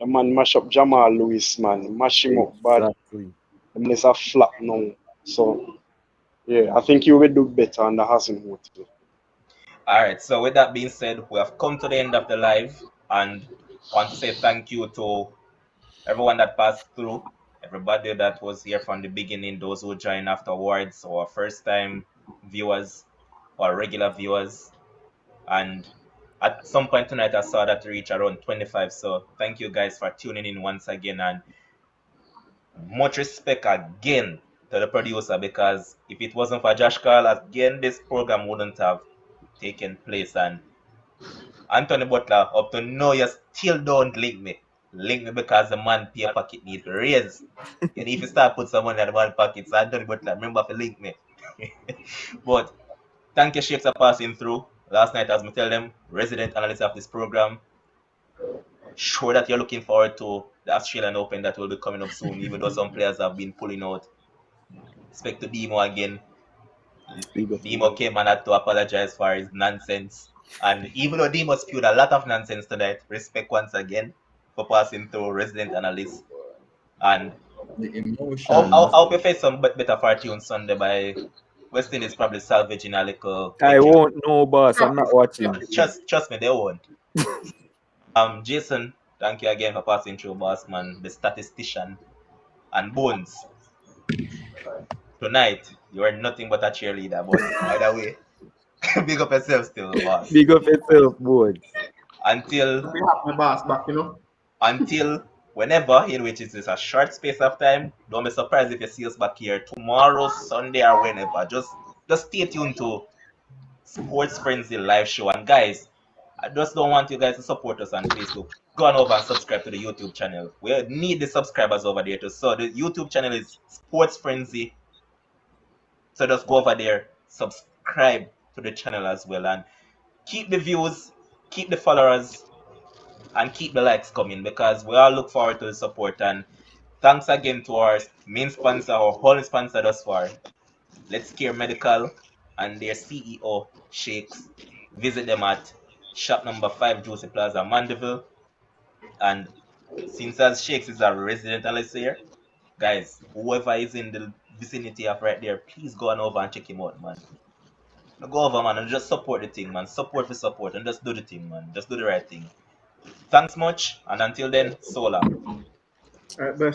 man mash up Jamal Lewis, man, mash him up bad. Exactly. The man is a flop now. So yeah, I think he will do better under Hasenhuttl. Alright, so with that being said, we have come to the end of the live and want to say thank you to everyone that passed through, everybody that was here from the beginning, those who joined afterwards, our first time viewers or regular viewers. And at some point tonight I saw that reach around 25. So thank you guys for tuning in once again, and much respect again to the producer, because if it wasn't for Josh Carl, again this program wouldn't have taken place. And Anthony Butler, up to now you still don't link me. Link me because the man pay pocket need raise. And if you start put some money in the man pockets, Anthony Butler, remember to link me. But thank you, Shakes, for passing through. Last night, as I tell them, resident analyst of this program. Sure that you're looking forward to the Australian Open that will be coming up soon, even though some players have been pulling out. Expect to Demo again. Demo came and had to apologize for his nonsense. And even though Demo spewed a lot of nonsense tonight, respect once again for passing through resident analyst. And The emotion. I'll be face some better fortune Sunday by West Indies probably salvaging a little. I won't know, boss. I'm not watching. Trust me, they won't. Jason, thank you again for passing through, boss man, the statistician. And Bones, tonight you are nothing but a cheerleader, but either way, big up yourself still, boss. Big up yourself, Bones. Until We have my boss back, until whenever, in which is a short space of time, don't be surprised if you see us back here tomorrow, Sunday, or whenever. Just stay tuned to Sports Frenzy live show. And guys, I just don't want you guys to support us on Facebook. Go on over and subscribe to the YouTube channel. We need the subscribers over there too. So the YouTube channel is Sports Frenzy. So just go over there, subscribe to the channel as well, and keep the views, keep the followers, and keep the likes coming, because we all look forward to the support. And thanks again to our main sponsor, our only sponsor thus far, Let's Care Medical, and their CEO, Shakes. Visit them at shop number 5, Juicy Plaza, Mandeville. And since as Shakes is a resident analyst here, guys, whoever is in the vicinity of right there, please go on over and check him out, man. Go over, man, and just support the thing, man. Support for support, and just do the thing, man. Just do the right thing. Thanks much, and until then, so long. All right, best.